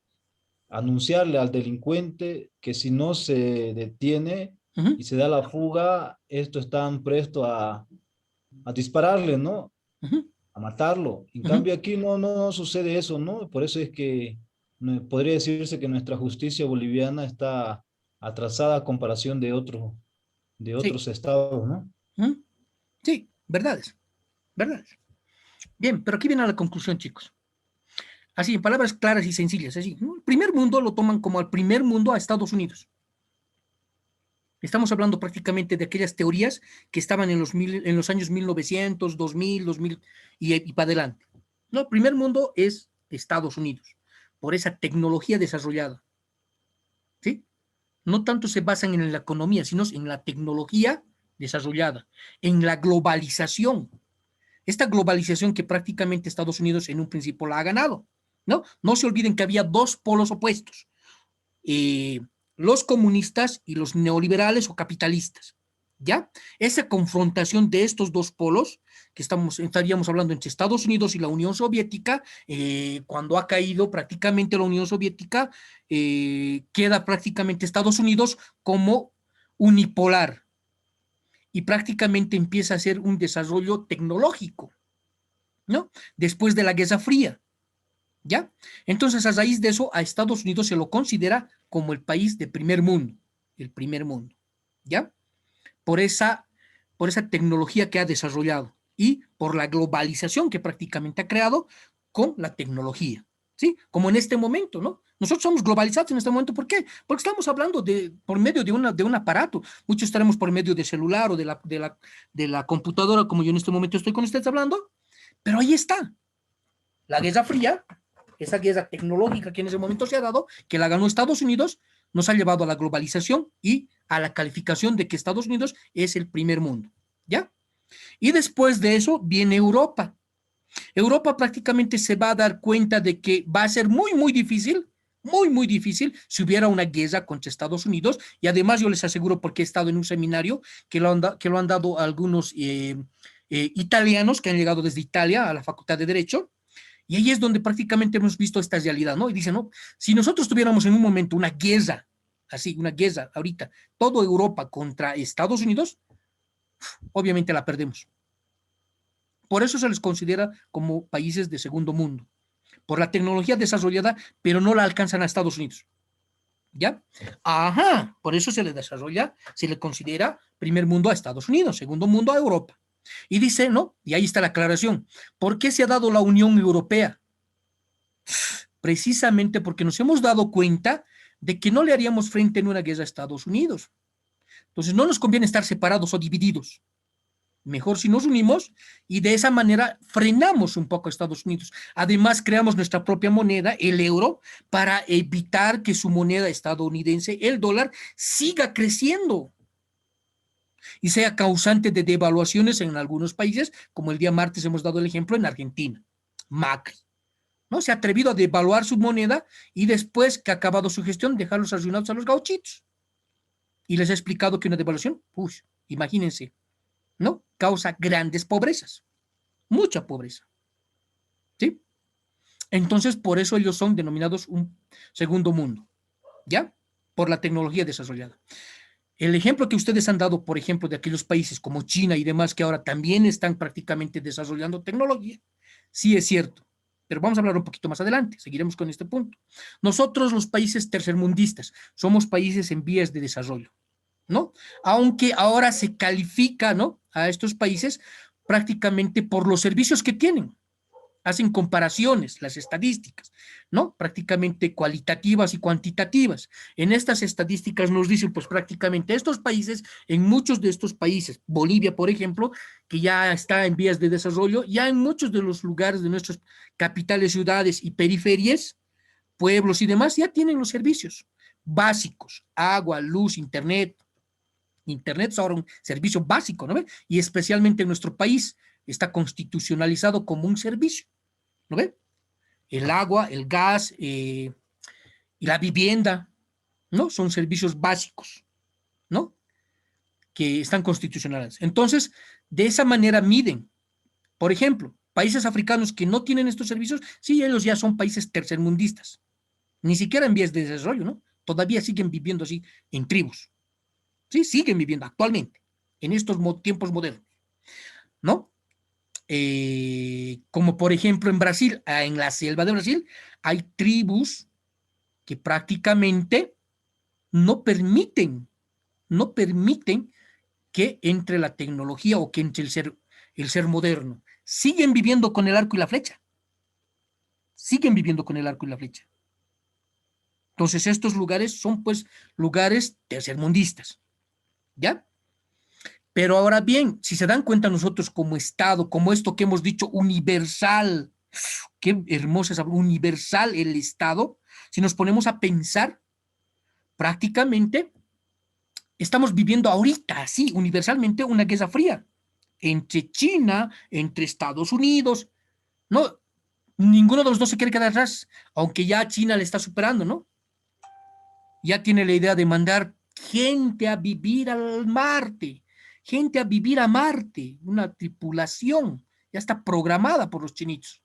anunciarle al delincuente que si no se detiene y se da la fuga, estos están prestos a dispararle, ¿no? A matarlo. En cambio aquí no sucede eso, ¿no? Por eso es que podría decirse que nuestra justicia boliviana está atrasada a comparación de otros estados, ¿no? Sí, verdades. Bien, pero aquí viene la conclusión, chicos. Así, en palabras claras y sencillas, así. ¿No? El primer mundo lo toman como el primer mundo a Estados Unidos. Estamos hablando prácticamente de aquellas teorías que estaban en los años 1900, 2000 y para adelante. No, el primer mundo es Estados Unidos, por esa tecnología desarrollada. ¿Sí? No tanto se basan en la economía, sino en la tecnología desarrollada, en la globalización. Esta globalización que prácticamente Estados Unidos en un principio la ha ganado, ¿no? No se olviden que había dos polos opuestos. los comunistas y los neoliberales o capitalistas, ¿ya? Esa confrontación de estos dos polos, que estaríamos hablando entre Estados Unidos y la Unión Soviética, cuando ha caído prácticamente la Unión Soviética, queda prácticamente Estados Unidos como unipolar y prácticamente empieza a ser un desarrollo tecnológico, ¿no? Después de la Guerra Fría, ¿ya? Entonces, a raíz de eso, a Estados Unidos se lo considera como el país de primer mundo, el primer mundo, ¿ya? Por esa tecnología que ha desarrollado y por la globalización que prácticamente ha creado con la tecnología, ¿sí? Como en este momento, ¿no? Nosotros somos globalizados en este momento, ¿por qué? Porque estamos hablando por medio de un aparato, muchos estaremos por medio de celular o de la computadora, como yo en este momento estoy con ustedes hablando, pero ahí está, la Guerra Fría, esa guerra tecnológica que en ese momento se ha dado, que la ganó Estados Unidos, nos ha llevado a la globalización y a la calificación de que Estados Unidos es el primer mundo, ¿ya? Y después de eso viene Europa. Europa prácticamente se va a dar cuenta de que va a ser muy, muy difícil si hubiera una guerra contra Estados Unidos, y además yo les aseguro, porque he estado en un seminario que lo han dado algunos italianos que han llegado desde Italia a la Facultad de Derecho, y ahí es donde prácticamente hemos visto esta realidad, ¿no? Y dicen, no, si nosotros tuviéramos en un momento una guerra, así, una guerra ahorita, toda Europa contra Estados Unidos, obviamente la perdemos. Por eso se les considera como países de segundo mundo, por la tecnología desarrollada, pero no la alcanzan a Estados Unidos, ¿ya? Ajá, por eso se le considera primer mundo a Estados Unidos, segundo mundo a Europa. Y dice, ¿no? Y ahí está la aclaración. ¿Por qué se ha dado la Unión Europea? Precisamente porque nos hemos dado cuenta de que no le haríamos frente en una guerra a Estados Unidos. Entonces no nos conviene estar separados o divididos. Mejor si nos unimos y de esa manera frenamos un poco a Estados Unidos. Además, creamos nuestra propia moneda, el euro, para evitar que su moneda estadounidense, el dólar, siga creciendo y sea causante de devaluaciones en algunos países, como el día martes hemos dado el ejemplo en Argentina. Macri, ¿no? Se ha atrevido a devaluar su moneda y después que ha acabado su gestión, dejarlos arruinados a los gauchitos. Y les he explicado que una devaluación, imagínense, ¿no? Causa grandes pobrezas, mucha pobreza, ¿sí? Entonces, por eso ellos son denominados un segundo mundo, ¿ya? Por la tecnología desarrollada. El ejemplo que ustedes han dado, por ejemplo, de aquellos países como China y demás, que ahora también están prácticamente desarrollando tecnología, sí es cierto, pero vamos a hablar un poquito más adelante, seguiremos con este punto. Nosotros, los países tercermundistas, somos países en vías de desarrollo, ¿no? Aunque ahora se califica, ¿no?, a estos países prácticamente por los servicios que tienen. Hacen comparaciones, las estadísticas, ¿no? Prácticamente cualitativas y cuantitativas. En estas estadísticas nos dicen, pues prácticamente estos países, en muchos de estos países, Bolivia, por ejemplo, que ya está en vías de desarrollo, ya en muchos de los lugares de nuestras capitales, ciudades y periferias, pueblos y demás, ya tienen los servicios básicos, agua, luz, internet. Internet es ahora un servicio básico, ¿no ve? Y especialmente en nuestro país está constitucionalizado como un servicio, ¿no ve? El agua, el gas y la vivienda, ¿no? Son servicios básicos, ¿no? Que están constitucionalizados. Entonces, de esa manera miden. Por ejemplo, países africanos que no tienen estos servicios, sí, ellos ya son países tercermundistas, ni siquiera en vías de desarrollo, ¿no? Todavía siguen viviendo así en tribus. Sí, siguen viviendo actualmente, en estos tiempos modernos, ¿no? Como por ejemplo en Brasil, en la selva de Brasil, hay tribus que prácticamente no permiten que entre la tecnología o que entre el ser moderno. Siguen viviendo con el arco y la flecha. Siguen viviendo con el arco y la flecha. Entonces estos lugares son pues lugares tercermundistas, ¿ya? Pero ahora bien, si se dan cuenta nosotros como Estado, como esto que hemos dicho, universal, qué hermosa esa, universal el Estado, si nos ponemos a pensar, prácticamente estamos viviendo ahorita, así, universalmente, una guerra fría entre China, entre Estados Unidos, no, ninguno de los dos se quiere quedar atrás, aunque ya China le está superando, ¿no? ya tiene la idea de mandar gente a vivir al Marte, gente a vivir a Marte, una tripulación, ya está programada por los chinitos.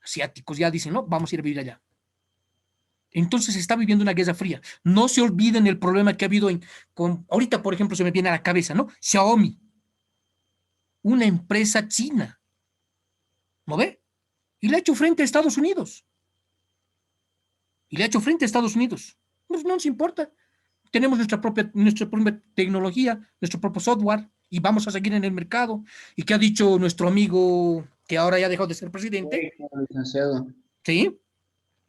Asiáticos ya dicen, no, vamos a ir a vivir allá. Entonces se está viviendo una guerra fría. No se olviden el problema que ha habido ahorita, por ejemplo, se me viene a la cabeza, ¿no? Xiaomi, una empresa china, ¿no ve? Y le ha hecho frente a Estados Unidos. No nos importa. Tenemos nuestra propia tecnología, nuestro propio software, y vamos a seguir en el mercado. ¿Y qué ha dicho nuestro amigo que ahora ya dejó de ser presidente? Licenciado. ¿Sí?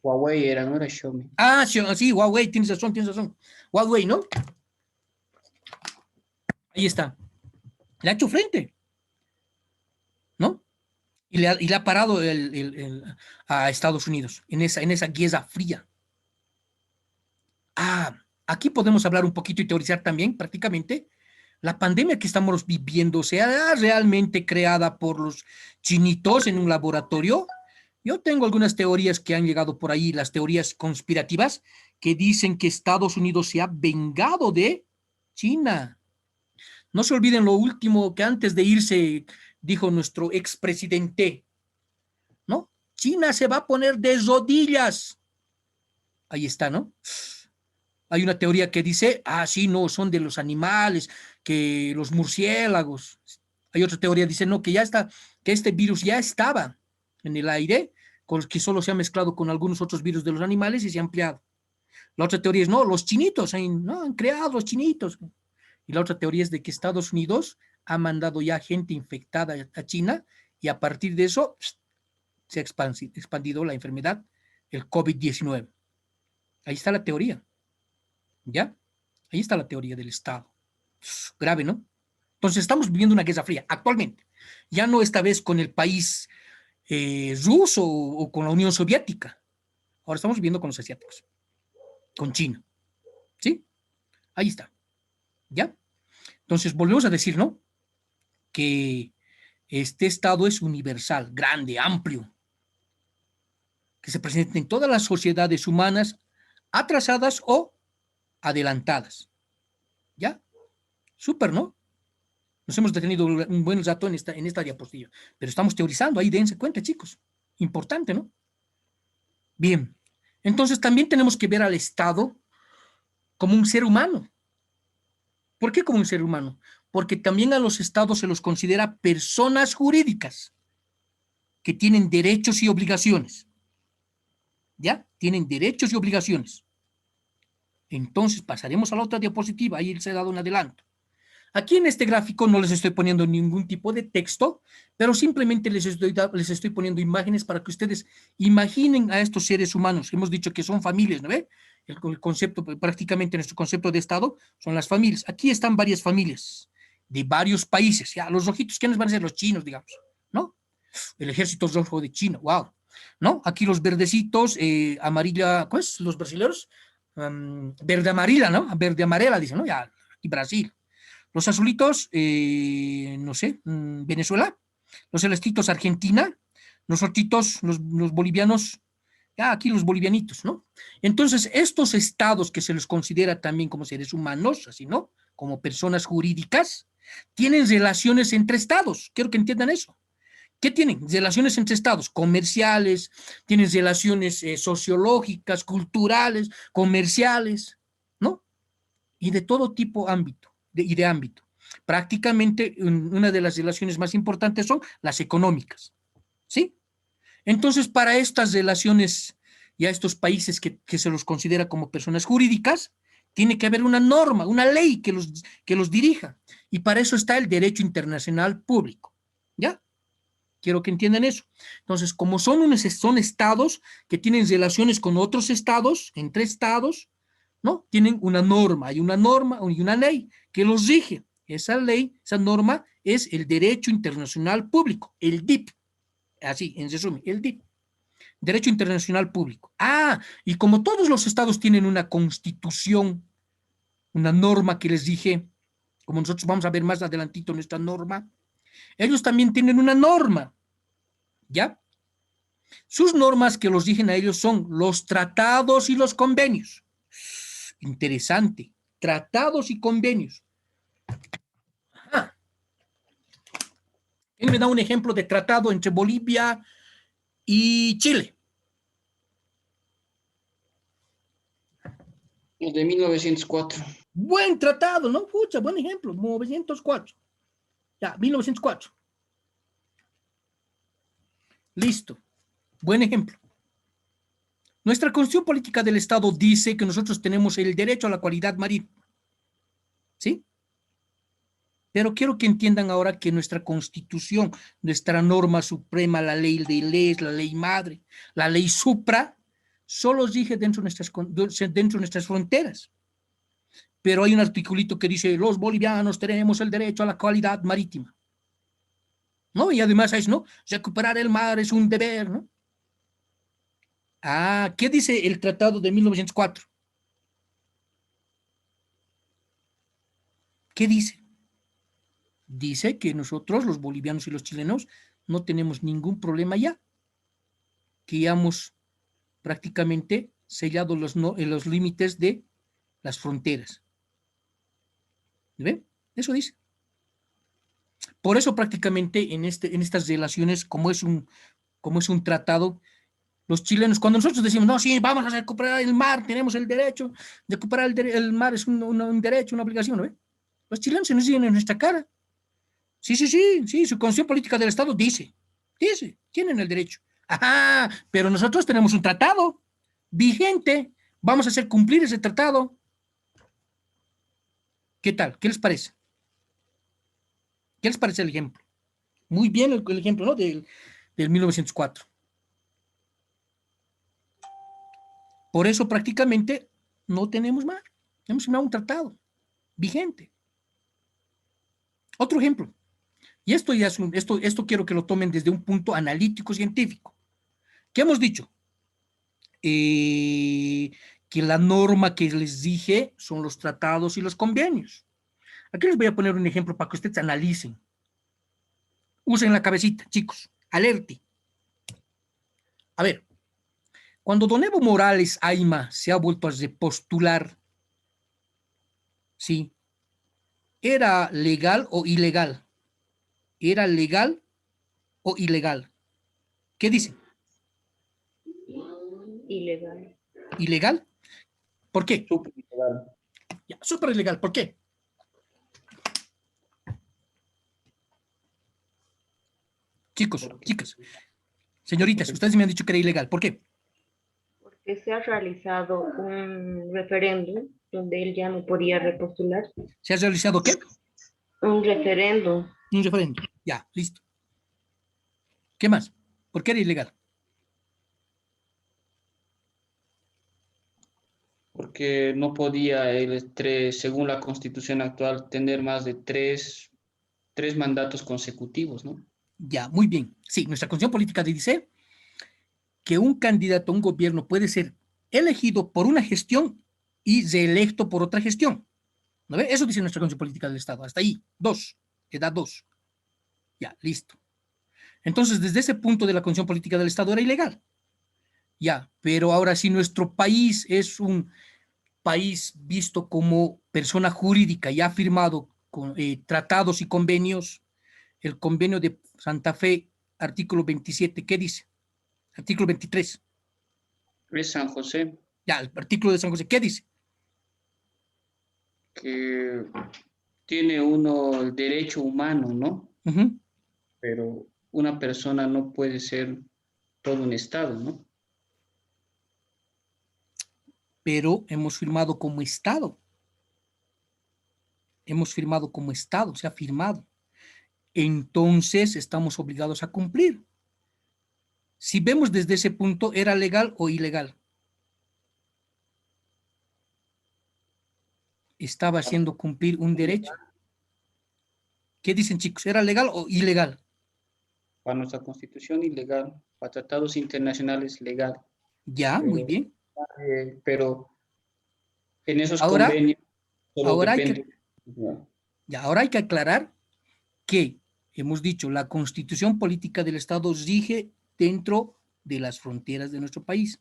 Huawei era, no era Xiaomi. Ah, sí, Huawei, tienes razón. Huawei, ¿no? Ahí está. Le ha hecho frente, ¿no? Y le ha parado a Estados Unidos en esa guerra fría. Aquí podemos hablar un poquito y teorizar también, prácticamente, la pandemia que estamos viviendo, ¿sea realmente creada por los chinitos en un laboratorio? Yo tengo algunas teorías que han llegado por ahí, las teorías conspirativas, que dicen que Estados Unidos se ha vengado de China. No se olviden lo último que antes de irse dijo nuestro expresidente, ¿no? China se va a poner de rodillas. Ahí está, ¿no? Hay una teoría que dice, sí, no, son de los animales, que los murciélagos. Hay otra teoría que dice, no, que ya está, que este virus ya estaba en el aire, que solo se ha mezclado con algunos otros virus de los animales y se ha ampliado. La otra teoría es, no, los chinitos, ¿no? Han creado los chinitos. Y la otra teoría es de que Estados Unidos ha mandado ya gente infectada a China y a partir de eso se ha expandido la enfermedad, el COVID-19. Ahí está la teoría. ¿Ya? Ahí está la teoría del Estado. Grave, ¿no? Entonces estamos viviendo una guerra fría actualmente. Ya no esta vez con el país ruso o con la Unión Soviética. Ahora estamos viviendo con los asiáticos, con China. ¿Sí? Ahí está. ¿Ya? Entonces volvemos a decir, ¿no? Que este Estado es universal, grande, amplio, que se presenta en todas las sociedades humanas atrasadas o adelantadas. ¿Ya? Súper, ¿no? Nos hemos detenido un buen rato en esta diapositiva, pero estamos teorizando, ahí dense cuenta, chicos. Importante, ¿no? Bien, entonces también tenemos que ver al Estado como un ser humano. ¿Por qué como un ser humano? Porque también a los estados se los considera personas jurídicas que tienen derechos y obligaciones. ¿Ya? Tienen derechos y obligaciones. Entonces pasaremos a la otra diapositiva, ahí se ha dado un adelanto. Aquí en este gráfico no les estoy poniendo ningún tipo de texto, pero simplemente les estoy poniendo imágenes para que ustedes imaginen a estos seres humanos. Hemos dicho que son familias, ¿no ve? El concepto, prácticamente nuestro concepto de Estado son las familias. Aquí están varias familias de varios países. Ya, los rojitos, ¿quiénes van a ser? Los chinos, digamos, ¿no? El ejército rojo de China, wow. ¿No? Aquí los verdecitos, amarilla, ¿cuál es? Los brasileños, verde amarilla, ¿no? Verde amarela, dicen, ¿no? Ya, aquí Brasil. Los azulitos, no sé, Venezuela. Los celestitos, Argentina. Los rojitos, los bolivianos, aquí los bolivianitos, ¿no? Entonces, estos estados que se les considera también como seres humanos, así, ¿no? Como personas jurídicas, tienen relaciones entre estados. Quiero que entiendan eso. ¿Qué tienen? Relaciones entre estados, comerciales, tienen relaciones sociológicas, culturales, comerciales, ¿no? Y de todo tipo de ámbito. Prácticamente una de las relaciones más importantes son las económicas, ¿sí? Entonces, para estas relaciones y a estos países que se los considera como personas jurídicas, tiene que haber una norma, una ley que los dirija. Y para eso está el derecho internacional público, ¿ya? Quiero que entiendan eso. Entonces, como son estados que tienen relaciones con otros estados, entre estados, ¿no? Tienen una norma, hay una norma y una ley que los rige. Esa ley, esa norma es el derecho internacional público, el DIP. Así, en resumen, el DIP. Derecho internacional público. Y como todos los estados tienen una constitución, una norma que les dije, como nosotros vamos a ver más adelantito nuestra norma, ellos también tienen una norma, ¿ya? Sus normas que los rigen a ellos son los tratados y los convenios. Interesante. Tratados y convenios. Ajá. ¿Quién me da un ejemplo de tratado entre Bolivia y Chile? El de 1904. Buen tratado, ¿no? Pucha, buen ejemplo. 1904. Ya, 1904. Listo. Buen ejemplo. Nuestra Constitución Política del Estado dice que nosotros tenemos el derecho a la cualidad marítima. ¿Sí? Pero quiero que entiendan ahora que nuestra Constitución, nuestra norma suprema, la ley de leyes, la ley madre, la ley supra, solo rige dentro de nuestras fronteras. Pero hay un articulito que dice, los bolivianos tenemos el derecho a la cualidad marítima. ¿No? Y además es, ¿no? Recuperar el mar es un deber, ¿no? Ah, ¿qué dice el tratado de 1904? ¿Qué dice? Dice que nosotros, los bolivianos y los chilenos, no tenemos ningún problema ya, que ya hemos prácticamente sellado los límites de las fronteras. ¿Ven? Eso dice. Por eso prácticamente en estas relaciones, como es un tratado, los chilenos, cuando nosotros decimos, no, sí, vamos a recuperar el mar, tenemos el derecho de recuperar el mar, es un derecho, una obligación, ¿no? Los chilenos se nos dicen en nuestra cara. Sí, su Constitución Política del Estado dice, tienen el derecho. Ajá, pero nosotros tenemos un tratado vigente, vamos a hacer cumplir ese tratado. ¿Qué tal? ¿Qué les parece? ¿Qué les parece el ejemplo? Muy bien el ejemplo, ¿no? Del 1904. Por eso prácticamente no tenemos mar. Hemos firmado un tratado vigente. Otro ejemplo. Y esto ya es esto quiero que lo tomen desde un punto analítico científico. ¿Qué hemos dicho? Que la norma que les dije son los tratados y los convenios. Aquí les voy a poner un ejemplo para que ustedes analicen. Usen la cabecita, chicos. Alerte. A ver, cuando don Evo Morales Ayma se ha vuelto a repostular, ¿sí? ¿Era legal o ilegal? ¿Era legal o ilegal? ¿Qué dicen? Ilegal. ¿Ilegal? ¿Por qué? Súper ilegal. Ya, súper ilegal. ¿Por qué? Chicos, chicas, señoritas, ustedes me han dicho que era ilegal. ¿Por qué? Porque se ha realizado un referéndum donde él ya no podía repostular. ¿Se ha realizado qué? Un referéndum. Un referéndum. Ya, listo. ¿Qué más? ¿Por qué era ilegal? Porque no podía según la Constitución actual, tener más de tres mandatos consecutivos, ¿no? Ya, muy bien. Sí, nuestra Constitución Política dice que un candidato a un gobierno puede ser elegido por una gestión y reelecto por otra gestión. ¿No ve? Eso dice nuestra Constitución Política del Estado. Hasta ahí. 2. Edad 2. Ya, listo. Entonces, desde ese punto de la Constitución Política del Estado era ilegal. Ya, pero ahora si nuestro país es un país visto como persona jurídica y ha firmado tratados y convenios, el convenio de Santa Fe, artículo 27, ¿qué dice? Artículo 23. Es San José, Ya, el artículo de San José, ¿qué dice? que tiene uno el derecho humano, ¿no? Uh-huh. Pero una persona no puede ser todo un Estado, ¿no? Pero hemos firmado como Estado. Hemos firmado como Estado, se ha firmado. Entonces estamos obligados a cumplir. Si vemos desde ese punto, ¿era legal o ilegal? Estaba haciendo cumplir un derecho. ¿Qué dicen, chicos? ¿Era legal o ilegal? Para nuestra Constitución, ilegal. Para tratados internacionales, legal. Ya, muy bien. Pero en esos Ahora, convenios solo ahora depende. ahora hay que aclarar que, hemos dicho, la Constitución Política del Estado rige dentro de las fronteras de nuestro país.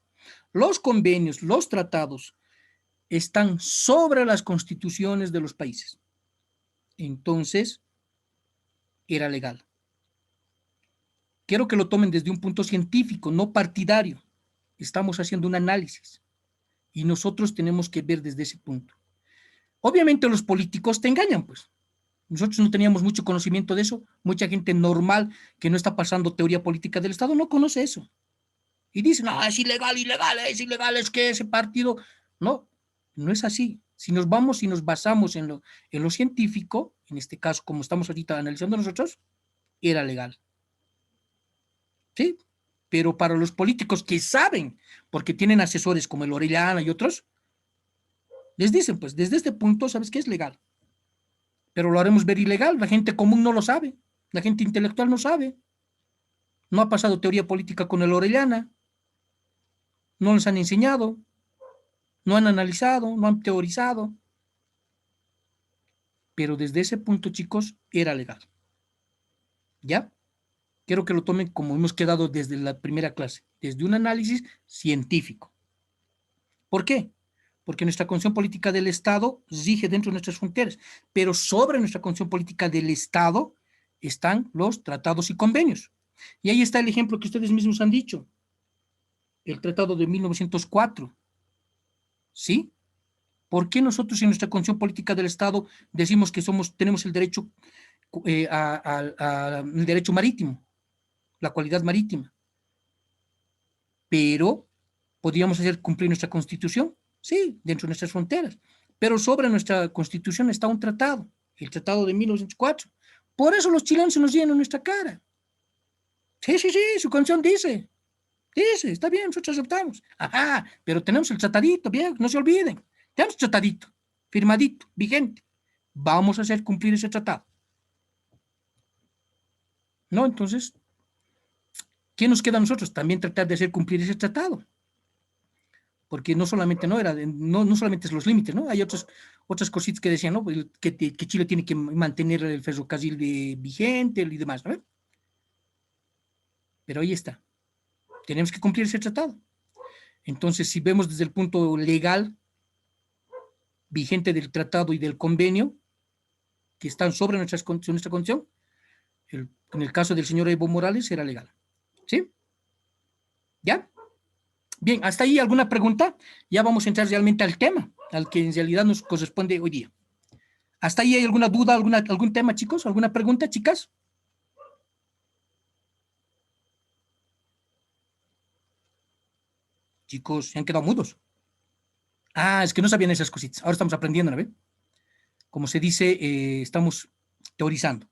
Los convenios, los tratados están sobre las constituciones de los países. Entonces, era legal. Quiero que lo tomen desde un punto científico, no partidario. Estamos haciendo un análisis y nosotros tenemos que ver desde ese punto. Obviamente los políticos te engañan, pues. Nosotros no teníamos mucho conocimiento de eso. Mucha gente normal que no está pasando teoría política del Estado no conoce eso. Y dicen, no, es ilegal, es que ese partido... No, no es así. Si nos vamos y nos basamos en lo científico, en este caso, como estamos ahorita analizando nosotros, era legal. ¿Sí? Pero para los políticos que saben, porque tienen asesores como el Orellana y otros, les dicen, pues, desde este punto, ¿sabes qué? Es legal. Pero lo haremos ver ilegal. La gente común no lo sabe. La gente intelectual no sabe. No ha pasado teoría política con el Orellana. No les han enseñado. No han analizado, no han teorizado. Pero desde ese punto, chicos, era legal. ¿Ya? Quiero que lo tomen como hemos quedado desde la primera clase, desde un análisis científico. ¿Por qué? Porque nuestra concepción política del Estado rige dentro de nuestras fronteras, pero sobre nuestra concepción política del Estado están los tratados y convenios. Y ahí está el ejemplo que ustedes mismos han dicho, el tratado de 1904. ¿Sí? ¿Por qué nosotros en nuestra concepción política del Estado decimos que tenemos el derecho, el derecho marítimo, la cualidad marítima? Pero podríamos hacer cumplir nuestra Constitución, sí, dentro de nuestras fronteras. Pero sobre nuestra Constitución está un tratado, el Tratado de 1904. Por eso los chilenos se nos llenan nuestra cara. Sí, su canción dice, está bien, nosotros aceptamos. Ajá, pero tenemos el tratadito, bien, no se olviden. Tenemos el tratadito, firmadito, vigente. Vamos a hacer cumplir ese tratado. ¿No? Entonces, ¿qué nos queda a nosotros? También tratar de hacer cumplir ese tratado. Porque no solamente no solamente es los límites, ¿no? Hay otras cositas que decían, ¿no? Que Chile tiene que mantener el ferrocarril vigente y demás, ¿no? Pero ahí está. Tenemos que cumplir ese tratado. Entonces, si vemos desde el punto legal vigente del tratado y del convenio, que están sobre nuestra condición, en el caso del señor Evo Morales era legal. ¿Sí? ¿Ya? Bien, hasta ahí alguna pregunta. Ya vamos a entrar realmente al tema, al que en realidad nos corresponde hoy día. ¿Hasta ahí hay alguna duda, algún tema, chicos? ¿Alguna pregunta, chicas? Chicos, se han quedado mudos. Ah, es que no sabían esas cositas. Ahora estamos aprendiendo, ¿no ven? Como se dice, estamos teorizando.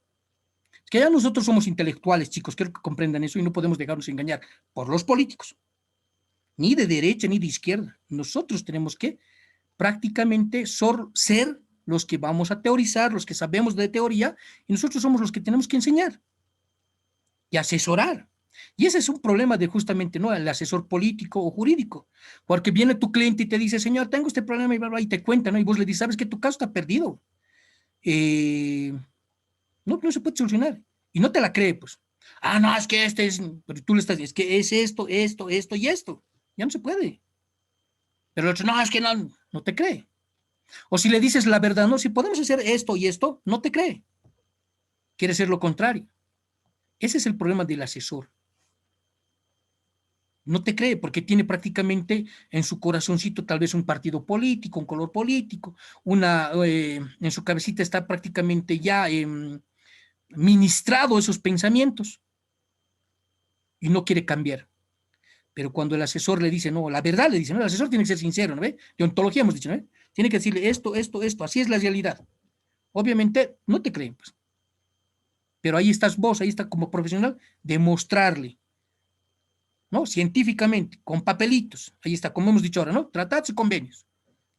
Es que ya nosotros somos intelectuales, chicos, quiero que comprendan eso y no podemos dejarnos engañar por los políticos. Ni de derecha ni de izquierda. Nosotros tenemos que prácticamente ser los que vamos a teorizar, los que sabemos de teoría, y nosotros somos los que tenemos que enseñar y asesorar. Y ese es un problema de justamente, ¿no? El asesor político o jurídico, porque viene tu cliente y te dice, señor, tengo este problema y te cuenta, ¿no? Y vos le dices, sabes que tu caso está perdido. No se puede solucionar. Y no te la cree, pues. Ah, no, es que pero tú le estás diciendo, es que es esto y esto. Ya no se puede. Pero el otro, no, es que no te cree. O si le dices la verdad, no, si podemos hacer esto y esto, no te cree. Quiere ser lo contrario. Ese es el problema del asesor. No te cree porque tiene prácticamente en su corazoncito tal vez un partido político, un color político, en su cabecita está prácticamente ya ministrado esos pensamientos y no quiere cambiar. Pero cuando el asesor le dice, no, la verdad le dice, no, el asesor tiene que ser sincero, ¿no ve? De ontología hemos dicho, ¿no ve? Tiene que decirle esto, así es la realidad. Obviamente no te creen, pues. Pero ahí estás vos, ahí está como profesional, demostrarle, ¿no? Científicamente, con papelitos, ahí está, como hemos dicho ahora, ¿no? Tratados y convenios.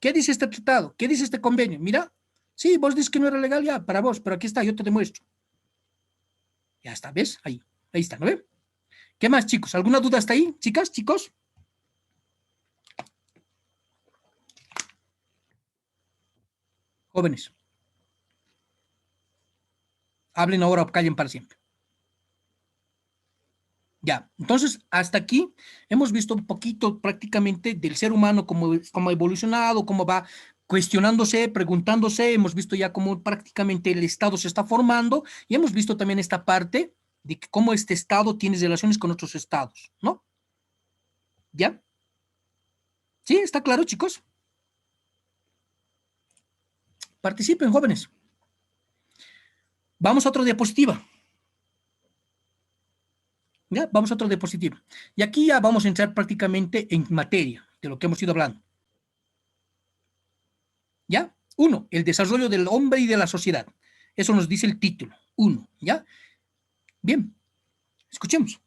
¿Qué dice este tratado? ¿Qué dice este convenio? Mira, sí, vos dices que no era legal ya, para vos, pero aquí está, yo te demuestro. Ya está, ¿ves? Ahí está, ¿no ve? ¿Qué más, chicos? ¿Alguna duda hasta ahí, chicas, chicos? Jóvenes. Hablen ahora o callen para siempre. Ya, entonces hasta aquí hemos visto un poquito prácticamente del ser humano, cómo ha evolucionado, cómo va cuestionándose, preguntándose, hemos visto ya cómo prácticamente el Estado se está formando y hemos visto también esta parte de cómo este Estado tiene relaciones con otros estados, ¿no? ¿Ya? ¿Sí? ¿Está claro, chicos? Participen, jóvenes. Vamos a otra diapositiva. ¿Ya? Vamos a otra diapositiva. Y aquí ya vamos a entrar prácticamente en materia de lo que hemos ido hablando. ¿Ya? 1. El desarrollo del hombre y de la sociedad. Eso nos dice el título. 1. ¿Ya? Bien. Escuchemos.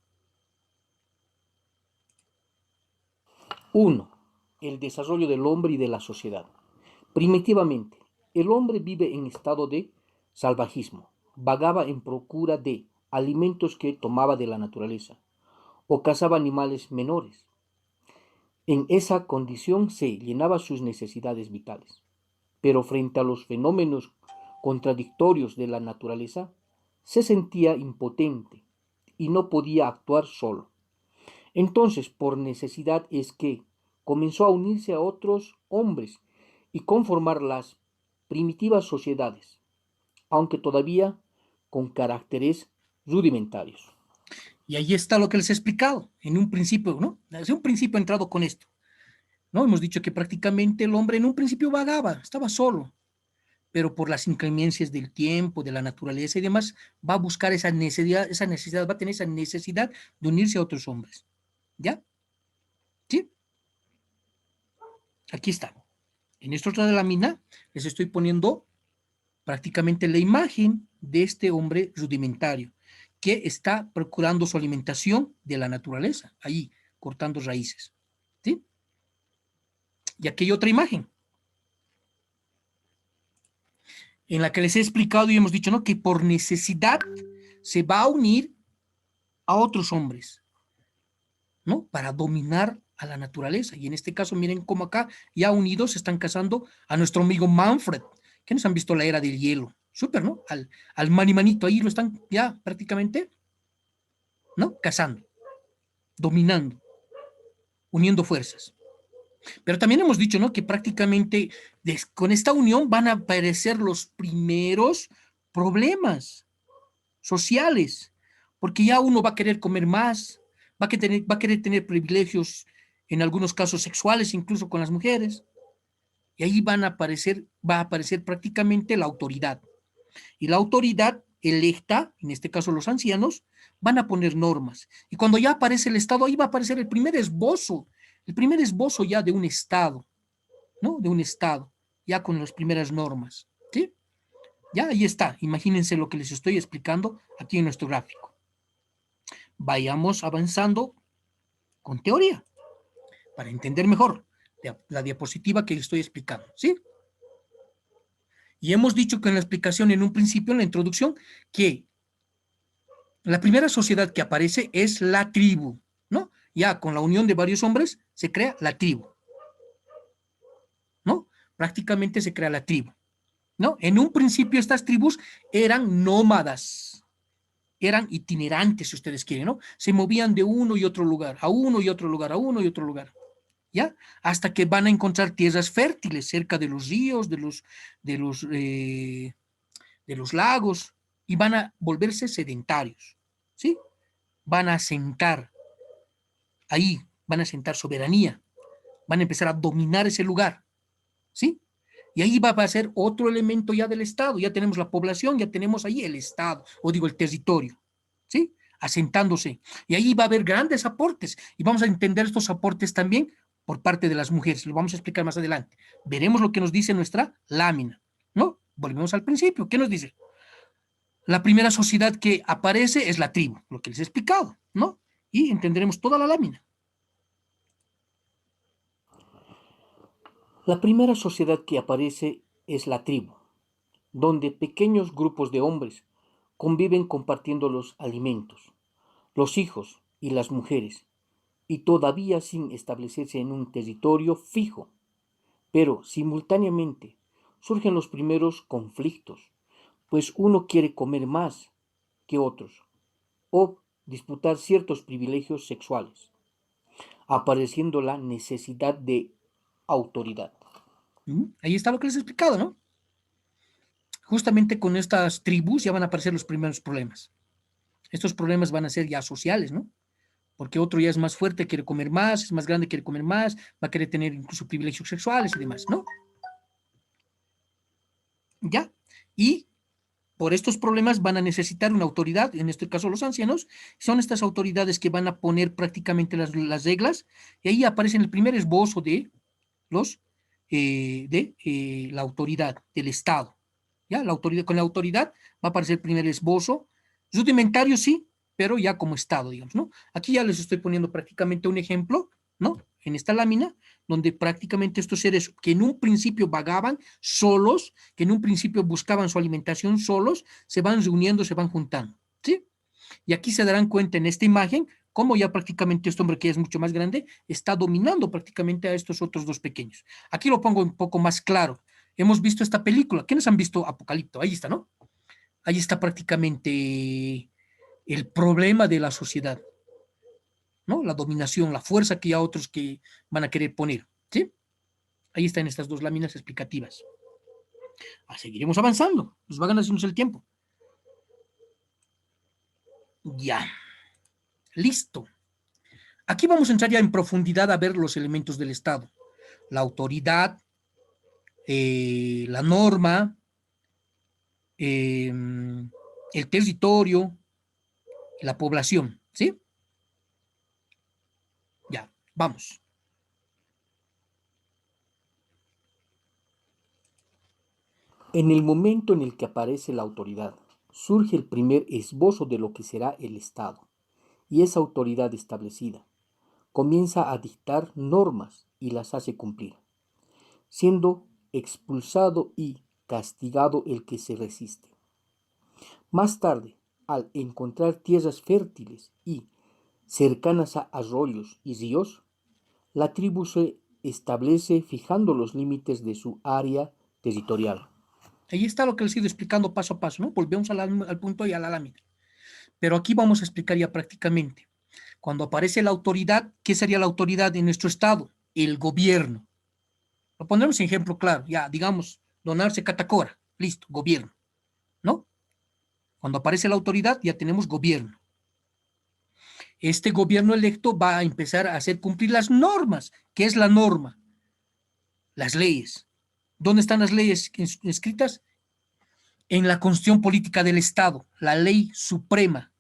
1. El desarrollo del hombre y de la sociedad. Primitivamente, el hombre vive en estado de salvajismo. Vagaba en procura de alimentos que tomaba de la naturaleza o cazaba animales menores. En esa condición se llenaba sus necesidades vitales. Pero frente a los fenómenos contradictorios de la naturaleza, se sentía impotente y no podía actuar solo. Entonces, por necesidad es que comenzó a unirse a otros hombres y conformar las primitivas sociedades, aunque todavía con caracteres rudimentarios. Y ahí está lo que les he explicado en un principio, ¿no? Desde un principio he entrado con esto, ¿no? Hemos dicho que prácticamente el hombre en un principio vagaba, estaba solo, pero por las inclemencias del tiempo, de la naturaleza y demás, va a buscar esa necesidad, va a tener esa necesidad de unirse a otros hombres. ¿Ya? ¿Sí? Aquí está. En esta otra lámina les estoy poniendo prácticamente la imagen de este hombre rudimentario que está procurando su alimentación de la naturaleza, ahí, cortando raíces. ¿Sí? Y aquí hay otra imagen en la que les he explicado y hemos dicho, ¿no? Que por necesidad se va a unir a otros hombres, ¿no? Para dominar a la naturaleza. Y en este caso, miren cómo acá, ya unidos, se están casando a nuestro amigo Manfred, que nos han visto la era del hielo. Súper, ¿no? Al manimanito, ahí lo están ya prácticamente, ¿no? Cazando, dominando, uniendo fuerzas. Pero también hemos dicho, ¿no? Que prácticamente con esta unión van a aparecer los primeros problemas sociales, porque ya uno va a querer comer más, va a querer tener privilegios, en algunos casos sexuales, incluso con las mujeres, y ahí va a aparecer prácticamente la autoridad. Y la autoridad electa, en este caso los ancianos, van a poner normas. Y cuando ya aparece el Estado, ahí va a aparecer el primer esbozo ya de un Estado, ¿no? De un Estado, ya con las primeras normas, ¿sí? Ya ahí está, imagínense lo que les estoy explicando aquí en nuestro gráfico. Vayamos avanzando con teoría para entender mejor la diapositiva que les estoy explicando, ¿sí? Y hemos dicho que en la explicación, en un principio, en la introducción, que la primera sociedad que aparece es la tribu, ¿no? Ya con la unión de varios hombres se crea la tribu, ¿no? Prácticamente se crea la tribu, ¿no? En un principio estas tribus eran nómadas, eran itinerantes, si ustedes quieren, ¿no? Se movían de uno y otro lugar, a uno y otro lugar, a uno y otro lugar, ¿ya? Hasta que van a encontrar tierras fértiles cerca de los ríos, de los lagos, y van a volverse sedentarios, ¿sí? Van a asentar ahí, van a asentar soberanía, van a empezar a dominar ese lugar, ¿sí? Y ahí va a ser otro elemento ya del Estado, ya tenemos la población, ya tenemos ahí el Estado, o digo el territorio, ¿sí? Asentándose. Y ahí va a haber grandes aportes, y vamos a entender estos aportes también por parte de las mujeres, lo vamos a explicar más adelante. Veremos lo que nos dice nuestra lámina, ¿no? Volvemos al principio, ¿qué nos dice? La primera sociedad que aparece es la tribu, lo que les he explicado, ¿no? Y entenderemos toda la lámina. La primera sociedad que aparece es la tribu, donde pequeños grupos de hombres conviven compartiendo los alimentos, los hijos y las mujeres, y todavía sin establecerse en un territorio fijo. Pero simultáneamente surgen los primeros conflictos, pues uno quiere comer más que otros, o disputar ciertos privilegios sexuales, apareciendo la necesidad de autoridad. Ahí está lo que les he explicado, ¿no? Justamente con estas tribus ya van a aparecer los primeros problemas. Estos problemas van a ser ya sociales, ¿no? Porque otro ya es más fuerte, quiere comer más, es más grande, quiere comer más, va a querer tener incluso privilegios sexuales y demás, ¿no? ¿Ya? Y por estos problemas van a necesitar una autoridad, en este caso los ancianos, son estas autoridades que van a poner prácticamente las reglas, y ahí aparece el primer esbozo de la autoridad del Estado. ¿Ya? La autoridad, con la autoridad va a aparecer el primer esbozo, rudimentario sí, pero ya como Estado, digamos, ¿no? Aquí ya les estoy poniendo prácticamente un ejemplo, ¿no? En esta lámina, donde prácticamente estos seres que en un principio vagaban solos, que en un principio buscaban su alimentación solos, se van reuniendo, se van juntando, ¿sí? Y aquí se darán cuenta en esta imagen cómo ya prácticamente este hombre que es mucho más grande está dominando prácticamente a estos otros dos pequeños. Aquí lo pongo un poco más claro. Hemos visto esta película. ¿Quiénes han visto Apocalipto? Ahí está, ¿no? Ahí está prácticamente el problema de la sociedad, ¿no? La dominación, la fuerza que hay otros que van a querer poner, ¿sí? Ahí están estas dos láminas explicativas. Seguiremos avanzando, nos va ganando el tiempo. Ya, listo. Aquí vamos a entrar ya en profundidad a ver los elementos del Estado. La autoridad, la norma, el territorio, la población, ¿sí? Ya, vamos. En el momento en el que aparece la autoridad, surge el primer esbozo de lo que será el Estado, y esa autoridad establecida comienza a dictar normas y las hace cumplir, siendo expulsado y castigado el que se resiste. Más tarde, al encontrar tierras fértiles y cercanas a arroyos y ríos, la tribu se establece fijando los límites de su área territorial. Ahí está lo que les he ido explicando paso a paso, ¿no? Volvemos al punto y a la lámina. Pero aquí vamos a explicar ya prácticamente. Cuando aparece la autoridad, ¿qué sería la autoridad en nuestro estado? El gobierno. Lo pondremos en ejemplo claro. Ya, digamos, donarse Catacora. Listo, gobierno. ¿No? Cuando aparece la autoridad, ya tenemos gobierno. Este gobierno electo va a empezar a hacer cumplir las normas. ¿Qué es la norma? Las leyes. ¿Dónde están las leyes escritas? En la Constitución Política del Estado, la ley suprema,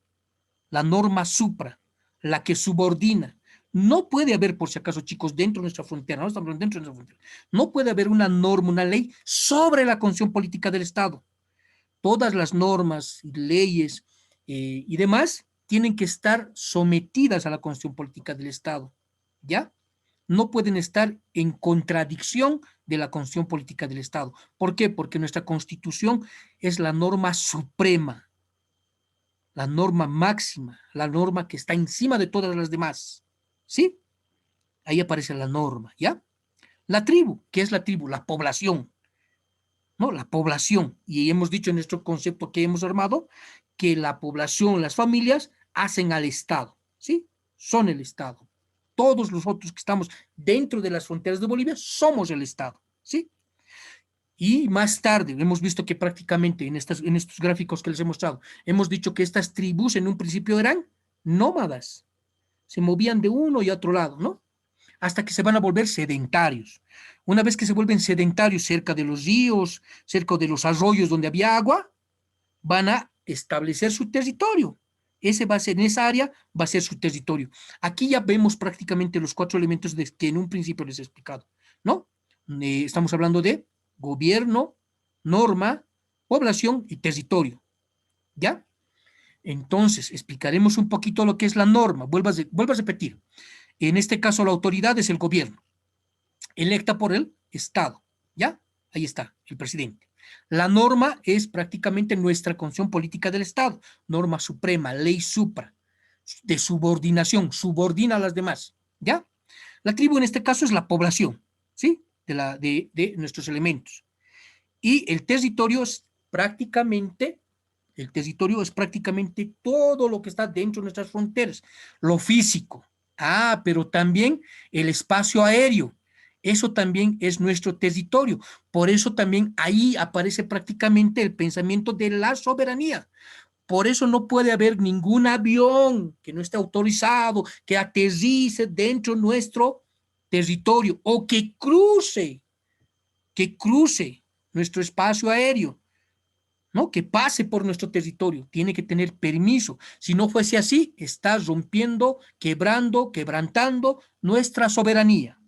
la norma supra, la que subordina. No puede haber, por si acaso, chicos, dentro de nuestra frontera, no estamos dentro de nuestra frontera, no puede haber una norma, una ley sobre la Constitución Política del Estado. Todas las normas, leyes y demás tienen que estar sometidas a la Constitución Política del Estado, ¿ya? No pueden estar en contradicción de la Constitución Política del Estado. ¿Por qué? Porque nuestra Constitución es la norma suprema, la norma máxima, la norma que está encima de todas las demás. ¿Sí? Ahí aparece la norma, ¿ya? La tribu, ¿qué es la tribu? La población, ¿no? La población. Y hemos dicho en nuestro concepto que hemos armado que la población, las familias, hacen al Estado, ¿sí? Son el Estado. Todos los otros que estamos dentro de las fronteras de Bolivia somos el Estado, ¿sí? Y más tarde hemos visto que prácticamente en estos gráficos que les he mostrado, hemos dicho que estas tribus en un principio eran nómadas, se movían de uno y otro lado, ¿no? Hasta que se van a volver sedentarios. Una vez que se vuelven sedentarios cerca de los ríos, cerca de los arroyos donde había agua, van a establecer su territorio. Ese va a ser, en esa área va a ser su territorio. Aquí ya vemos prácticamente los 4 elementos que en un principio les he explicado, ¿no? Estamos hablando de gobierno, norma, población y territorio, ¿ya? Entonces, explicaremos un poquito lo que es la norma. Vuelvo a repetir. En este caso, la autoridad es el gobierno, electa por el Estado, ¿ya? Ahí está, el presidente. La norma es prácticamente nuestra constitución política del Estado, norma suprema, ley supra, de subordinación, subordina a las demás, ¿ya? La tribu en este caso es la población, ¿sí? De nuestros elementos. Y el territorio es prácticamente El territorio es prácticamente todo lo que está dentro de nuestras fronteras, lo físico. Pero también el espacio aéreo. Eso también es nuestro territorio. Por eso también ahí aparece prácticamente el pensamiento de la soberanía. Por eso no puede haber ningún avión que no esté autorizado, que aterrice dentro de nuestro territorio o que cruce nuestro espacio aéreo, ¿no? Que pase por nuestro territorio. Tiene que tener permiso. Si no fuese así, está rompiendo, quebrando, quebrantando nuestra soberanía.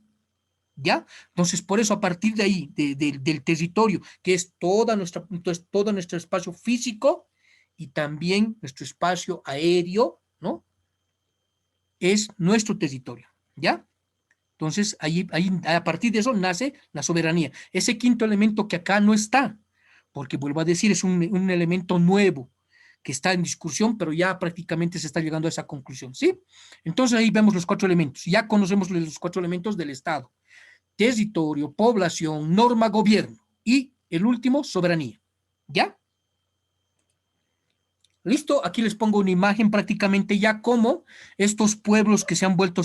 ¿Ya? Entonces, por eso a partir de ahí, del territorio, que es entonces, todo nuestro espacio físico y también nuestro espacio aéreo, ¿no? Es nuestro territorio, ¿ya? Entonces, a partir de eso nace la soberanía. Ese quinto elemento que acá no está, porque vuelvo a decir, es un elemento nuevo que está en discusión, pero ya prácticamente se está llegando a esa conclusión, ¿sí? Entonces ahí vemos los 4 elementos. Ya conocemos los 4 elementos del Estado: territorio, población, norma, gobierno. Y el último, soberanía. ¿Ya? Listo, aquí les pongo una imagen prácticamente ya como estos pueblos que se han vuelto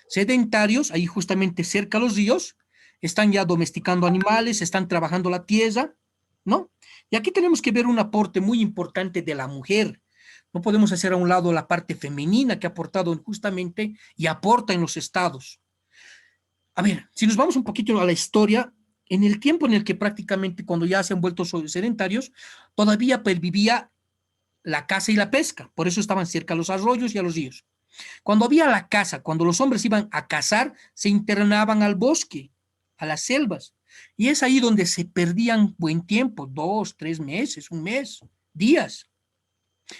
sedentarios, ahí justamente cerca a los ríos, están ya domesticando animales, están trabajando la tierra, ¿no? Y aquí tenemos que ver un aporte muy importante de la mujer. No podemos hacer a un lado la parte femenina que ha aportado justamente y aporta en los estados. A ver, si nos vamos un poquito a la historia, en el tiempo en el que prácticamente cuando ya se han vuelto sedentarios, todavía pervivía la caza y la pesca, por eso estaban cerca a los arroyos y a los ríos. Cuando había la caza, cuando los hombres iban a cazar, se internaban al bosque, a las selvas, y es ahí donde se perdían buen tiempo, 2, 3 meses, un mes, días.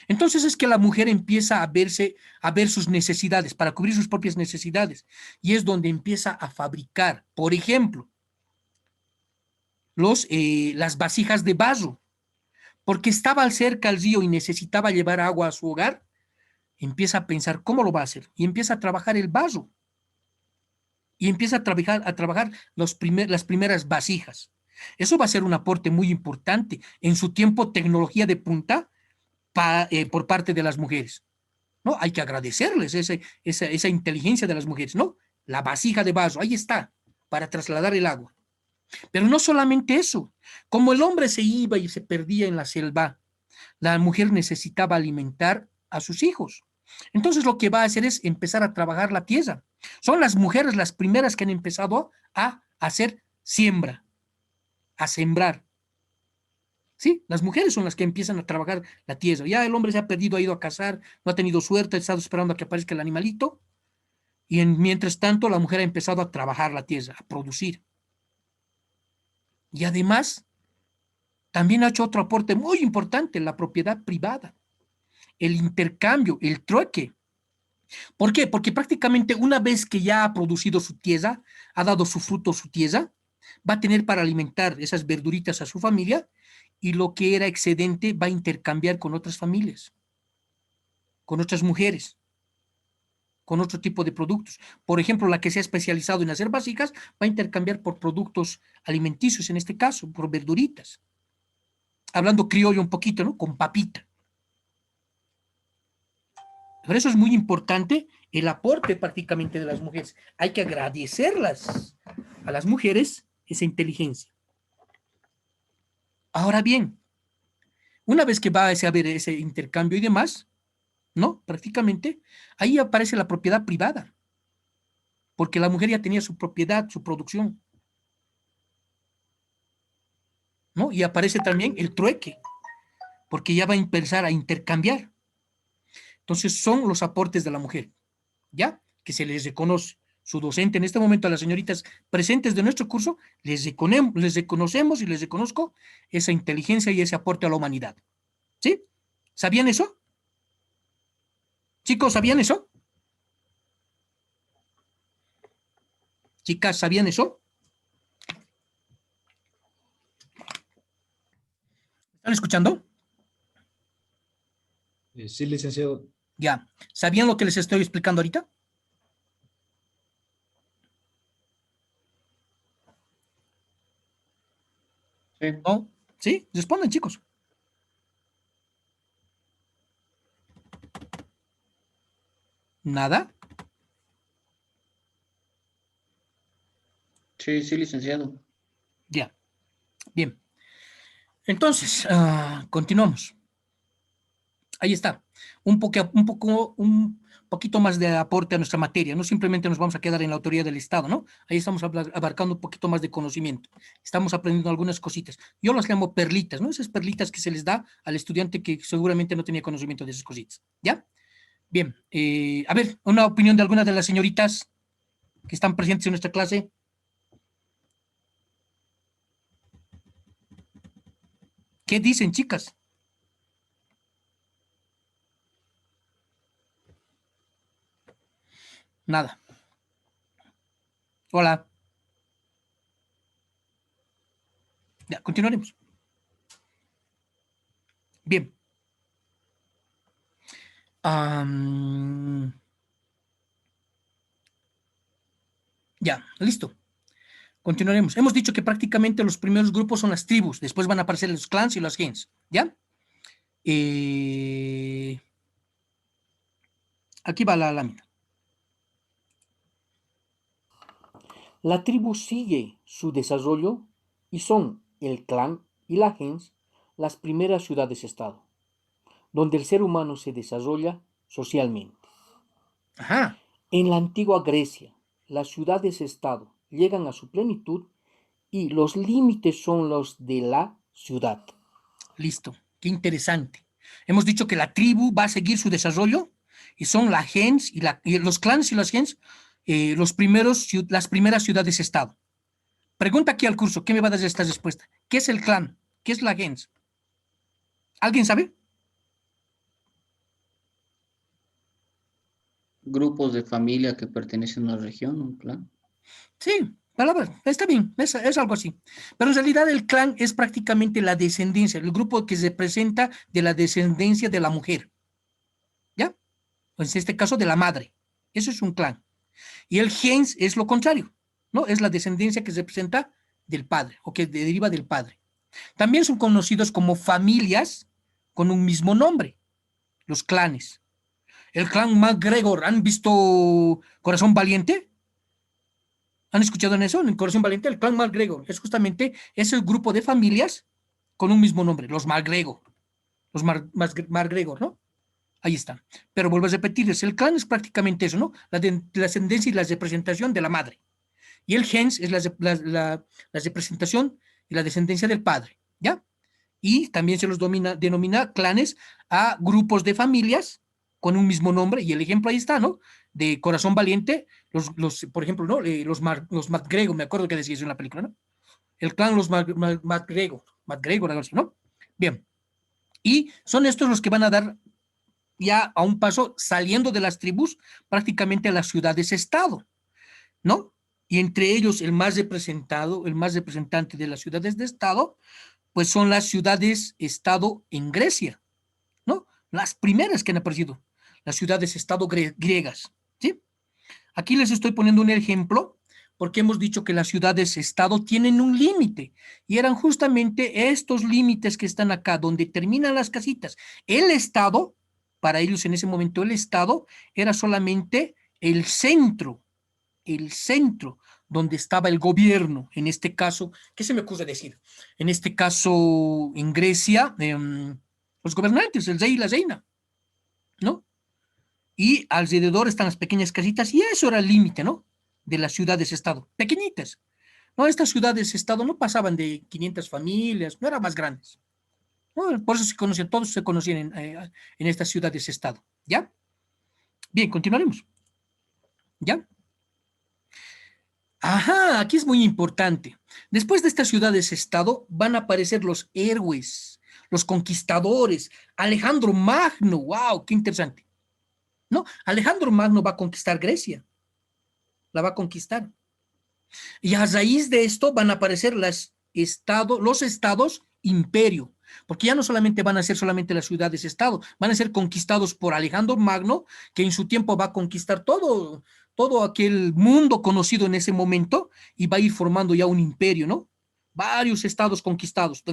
Entonces es que la mujer empieza a ver sus necesidades, para cubrir sus propias necesidades, y es donde empieza a fabricar, por ejemplo, las vasijas de barro, porque estaba cerca al río y necesitaba llevar agua a su hogar. Empieza a pensar cómo lo va a hacer y empieza a trabajar el barro y empieza a trabajar las primeras vasijas. Eso va a ser un aporte muy importante en su tiempo, tecnología de punta por parte de las mujeres, ¿no? Hay que agradecerles esa inteligencia de las mujeres, ¿no? La vasija de barro, ahí está, para trasladar el agua. Pero no solamente eso, como el hombre se iba y se perdía en la selva, la mujer necesitaba alimentar a sus hijos. Entonces lo que va a hacer es empezar a trabajar la tierra. Son las mujeres las primeras que han empezado a hacer siembra, a sembrar. Sí, las mujeres son las que empiezan a trabajar la tierra. Ya el hombre se ha perdido, ha ido a cazar, no ha tenido suerte, ha estado esperando a que aparezca el animalito. Y mientras tanto, la mujer ha empezado a trabajar la tierra, a producir. Y además, también ha hecho otro aporte muy importante, la propiedad privada, el intercambio, el trueque. ¿Por qué? Porque prácticamente una vez que ya ha producido su tierra, ha dado su fruto su tierra, va a tener para alimentar esas verduritas a su familia y lo que era excedente va a intercambiar con otras familias, con otras mujeres, con otro tipo de productos. Por ejemplo, la que se ha especializado en hacer vasijas va a intercambiar por productos alimenticios, en este caso, por verduritas. Hablando criollo un poquito, ¿no? Con papita. Por eso es muy importante el aporte prácticamente de las mujeres. Hay que agradecerlas a las mujeres esa inteligencia. Ahora bien, una vez que va a haber ese intercambio y demás, ¿no? Prácticamente, ahí aparece la propiedad privada, porque la mujer ya tenía su propiedad, su producción, ¿no? Y aparece también el trueque, porque ya va a empezar a intercambiar. Entonces son los aportes de la mujer, ¿ya? Que se les reconoce. Su docente en este momento, a las señoritas presentes de nuestro curso, les reconocemos y les reconozco esa inteligencia y ese aporte a la humanidad. ¿Sí? ¿Sabían eso? Chicos, ¿sabían eso? Chicas, ¿sabían eso? ¿Están escuchando? Sí, licenciado. Ya. ¿Sabían lo que les estoy explicando ahorita? Sí. ¿No? ¿Sí? Respondan, chicos. ¿Nada? Sí, sí, licenciado. Ya, bien. Entonces, continuamos. Ahí está. Un poquito más de aporte a nuestra materia. No simplemente nos vamos a quedar en la autoría del Estado, ¿no? Ahí estamos abarcando un poquito más de conocimiento. Estamos aprendiendo algunas cositas. Yo las llamo perlitas, ¿no? Esas perlitas que se les da al estudiante que seguramente no tenía conocimiento de esas cositas. ¿Ya? Bien. A ver, una opinión de alguna de las señoritas que están presentes en nuestra clase. ¿Qué dicen, chicas? Nada. Hola. Ya, continuaremos. Bien. Ya, listo. Continuaremos. Hemos dicho que prácticamente los primeros grupos son las tribus, después van a aparecer los clans y los gens, ¿ya? Aquí va la lámina. La tribu sigue su desarrollo y son el clan y la gens las primeras ciudades-estado, donde el ser humano se desarrolla socialmente. Ajá. En la antigua Grecia, las ciudades-estado llegan a su plenitud y los límites son los de la ciudad. Listo. Qué interesante. Hemos dicho que la tribu va a seguir su desarrollo y son la gens y los clans y las gens las primeras ciudades-estado. Pregunta aquí al curso, ¿qué me va a dar esta respuesta? ¿Qué es el clan? ¿Qué es la gens? ¿Alguien sabe? Grupos de familia que pertenecen a una región, un clan. Sí, palabra, está bien, es algo así. Pero en realidad el clan es prácticamente la descendencia, el grupo que se presenta de la descendencia de la mujer. ¿Ya? Pues en este caso de la madre. Eso es un clan. Y el gens es lo contrario, ¿no? Es la descendencia que se presenta del padre o que deriva del padre. También son conocidos como familias con un mismo nombre, los clanes. El clan MacGregor, ¿han visto Corazón Valiente? ¿Han escuchado en eso? En Corazón Valiente, el clan MacGregor es justamente ese grupo de familias con un mismo nombre, los MacGregor, los MacGregor, ¿no? Ahí está. Pero vuelvo a repetirles, el clan es prácticamente eso, ¿no? La ascendencia y la representación de la madre. Y el gens es la representación y la descendencia del padre, ¿ya? Y también se los denomina clanes a grupos de familias con un mismo nombre, y el ejemplo ahí está, ¿no? De Corazón Valiente, por ejemplo, ¿no? Los MacGregor, me acuerdo que decía eso en la película, ¿no? El clan los MacGregor, algo así, ¿no? Bien. Y son estos los que van a dar ya a un paso saliendo de las tribus prácticamente a las ciudades-estado, ¿no? Y entre ellos el más representante de las ciudades de estado, pues son las ciudades-estado en Grecia, ¿no? Las primeras que han aparecido, las ciudades-estado griegas, ¿sí? Aquí les estoy poniendo un ejemplo porque hemos dicho que las ciudades-estado tienen un límite y eran justamente estos límites que están acá, donde terminan las casitas. El estado, para ellos en ese momento el estado era solamente el centro donde estaba el gobierno, en este caso, ¿qué se me ocurre decir? En este caso, en Grecia, los gobernantes, el rey y la reina, ¿no? Y alrededor están las pequeñas casitas, y eso era el límite, ¿no? De las ciudades-estado, pequeñitas. No, estas ciudades-estado no pasaban de 500 familias, no eran más grandes. ¿No? Por eso se conocían, todos se conocían en estas ciudades-estado, ¿ya? Bien, continuaremos. ¿Ya? Ajá, aquí es muy importante. Después de estas ciudades-estado van a aparecer los héroes, los conquistadores, Alejandro Magno, wow, qué interesante. ¿No? Alejandro Magno va a conquistar Grecia, la va a conquistar. Y a raíz de esto van a aparecer los estados imperio, porque ya no solamente van a ser solamente las ciudades-estado, van a ser conquistados por Alejandro Magno, que en su tiempo va a conquistar todo aquel mundo conocido en ese momento y va a ir formando ya un imperio, ¿no? Varios estados conquistados,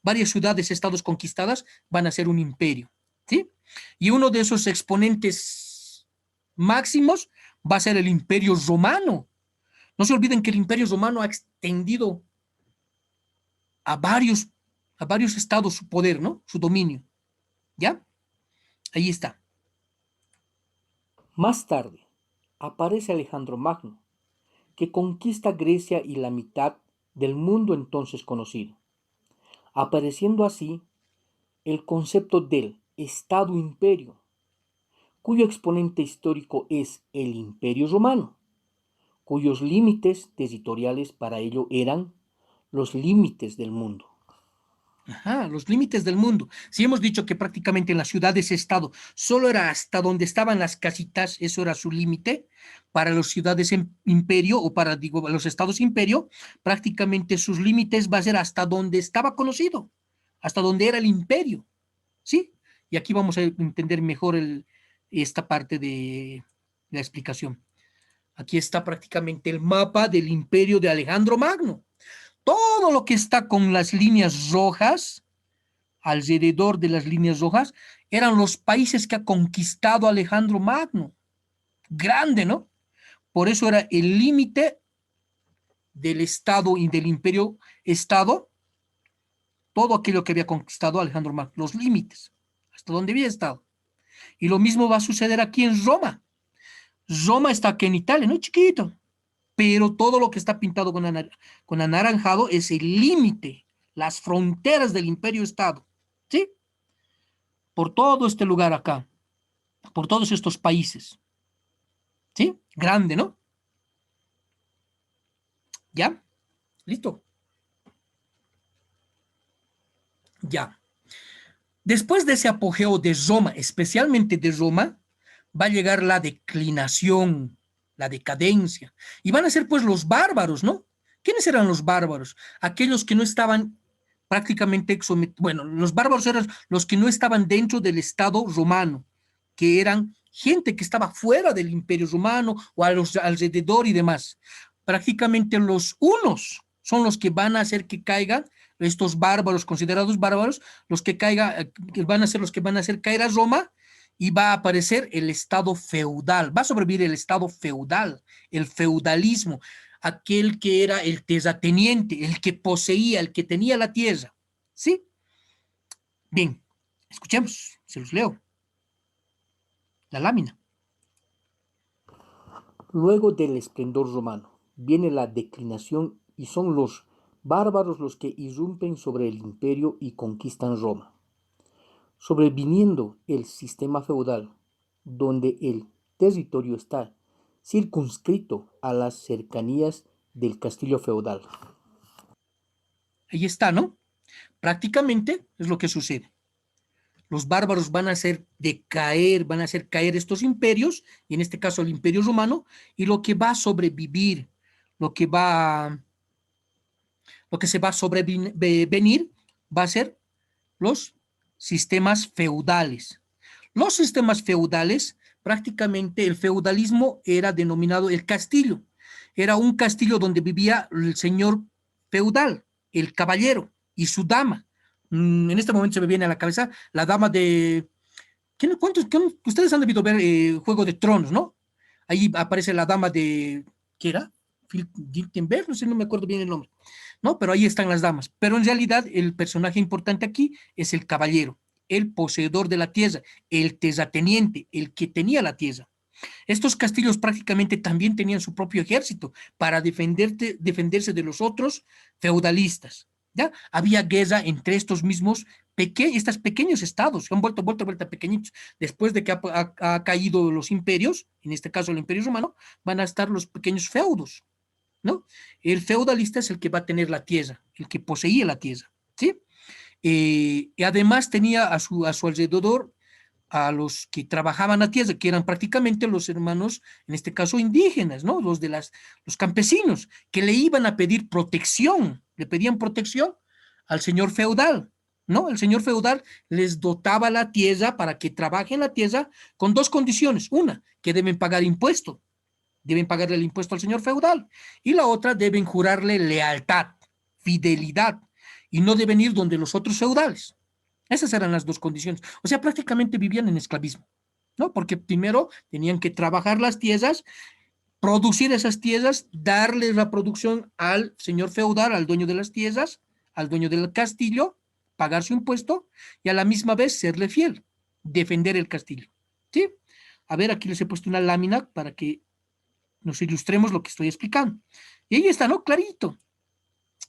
varias ciudades-estados conquistadas van a ser un imperio, ¿sí? Y uno de esos exponentes máximos va a ser el Imperio Romano. No se olviden que el Imperio Romano ha extendido a varios estados su poder, ¿no? Su dominio. ¿Ya? Ahí está. Más tarde, aparece Alejandro Magno, que conquista Grecia y la mitad del mundo entonces conocido, apareciendo así el concepto del Estado-imperio, cuyo exponente histórico es el Imperio Romano, cuyos límites territoriales para ello eran los límites del mundo. Ajá, los límites del mundo. Si hemos dicho que prácticamente en las ciudades-estado solo era hasta donde estaban las casitas, eso era su límite. Para las ciudades imperio o para, digo, los estados imperio, prácticamente sus límites va a ser hasta donde estaba conocido, hasta donde era el imperio, ¿sí? Y aquí vamos a entender mejor esta parte de la explicación. Aquí está prácticamente el mapa del imperio de Alejandro Magno. Todo lo que está con las líneas rojas, alrededor de las líneas rojas, eran los países que ha conquistado Alejandro Magno. Grande, ¿no? Por eso era el límite del Estado y del Imperio Estado, todo aquello que había conquistado Alejandro Magno, los límites, hasta donde había estado. Y lo mismo va a suceder aquí en Roma. Roma está aquí en Italia, ¿no? Chiquito. Pero todo lo que está pintado con anaranjado es el límite, las fronteras del Imperio-Estado, ¿sí? Por todo este lugar acá, por todos estos países, ¿sí? Grande, ¿no? ¿Ya? ¿Listo? Ya. Después de ese apogeo de Roma, especialmente de Roma, va a llegar la declinación, la decadencia. Y van a ser pues los bárbaros, ¿no? ¿Quiénes eran los bárbaros? Aquellos que no estaban prácticamente sometidos. Bueno, los bárbaros eran los que no estaban dentro del Estado romano, que eran gente que estaba fuera del Imperio Romano o a los alrededor y demás. Prácticamente los hunos son los que van a hacer que caigan estos bárbaros, considerados bárbaros, los que van a ser los que van a hacer caer a Roma, y va a aparecer el Estado feudal, va a sobrevivir el Estado feudal, el feudalismo, aquel que era el terrateniente, el que poseía, el que tenía la tierra, ¿sí? Bien, escuchemos, se los leo. La lámina. Luego del esplendor romano viene la declinación y son los bárbaros los que irrumpen sobre el imperio y conquistan Roma, sobreviniendo el sistema feudal, donde el territorio está circunscrito a las cercanías del castillo feudal. Ahí está, ¿no? Prácticamente es lo que sucede. Los bárbaros van a hacer decaer, van a hacer caer estos imperios, y en este caso el Imperio Romano, y lo que va a sobrevivir, lo que se va a sobrevenir va a ser los sistemas feudales. Los sistemas feudales, prácticamente el feudalismo era denominado el castillo. Era un castillo donde vivía el señor feudal, el caballero y su dama. En este momento se me viene a la cabeza la dama de... Ustedes han debido ver Juego de Tronos, ¿no? Ahí aparece la dama de... ¿Qué era? Giltenberg, no sé, no me acuerdo bien el nombre, ¿no? Pero ahí están las damas. Pero en realidad el personaje importante aquí es el caballero, el poseedor de la tierra, el terrateniente, el que tenía la tierra. Estos castillos prácticamente también tenían su propio ejército para defenderse de los otros feudalistas, ¿ya? Había guerra entre estos mismos estos pequeños estados, que han vuelto pequeñitos. Después de que ha caído los imperios, en este caso el Imperio Romano, van a estar los pequeños feudos, ¿no? El feudalista es el que va a tener la tierra, el que poseía la tierra, ¿sí? Y además tenía a su alrededor a los que trabajaban la tierra, que eran prácticamente los hermanos, en este caso indígenas, ¿no? Los campesinos, que le iban a pedir protección, le pedían protección al señor feudal, ¿no? El señor feudal les dotaba la tierra para que trabajen la tierra con dos condiciones. Una, que deben pagar impuesto, deben pagarle el impuesto al señor feudal, y la otra, deben jurarle lealtad, fidelidad, y no deben ir donde los otros feudales. Esas eran las dos condiciones. O sea, prácticamente vivían en esclavismo. ¿no? Porque primero tenían que trabajar las tierras, producir esas tierras, darle la producción al señor feudal, al dueño de las tierras, al dueño del castillo, pagar su impuesto y a la misma vez serle fiel, defender el castillo. ¿Sí? A ver, aquí les he puesto una lámina para que nos ilustremos lo que estoy explicando. Y ahí está, ¿no? Clarito.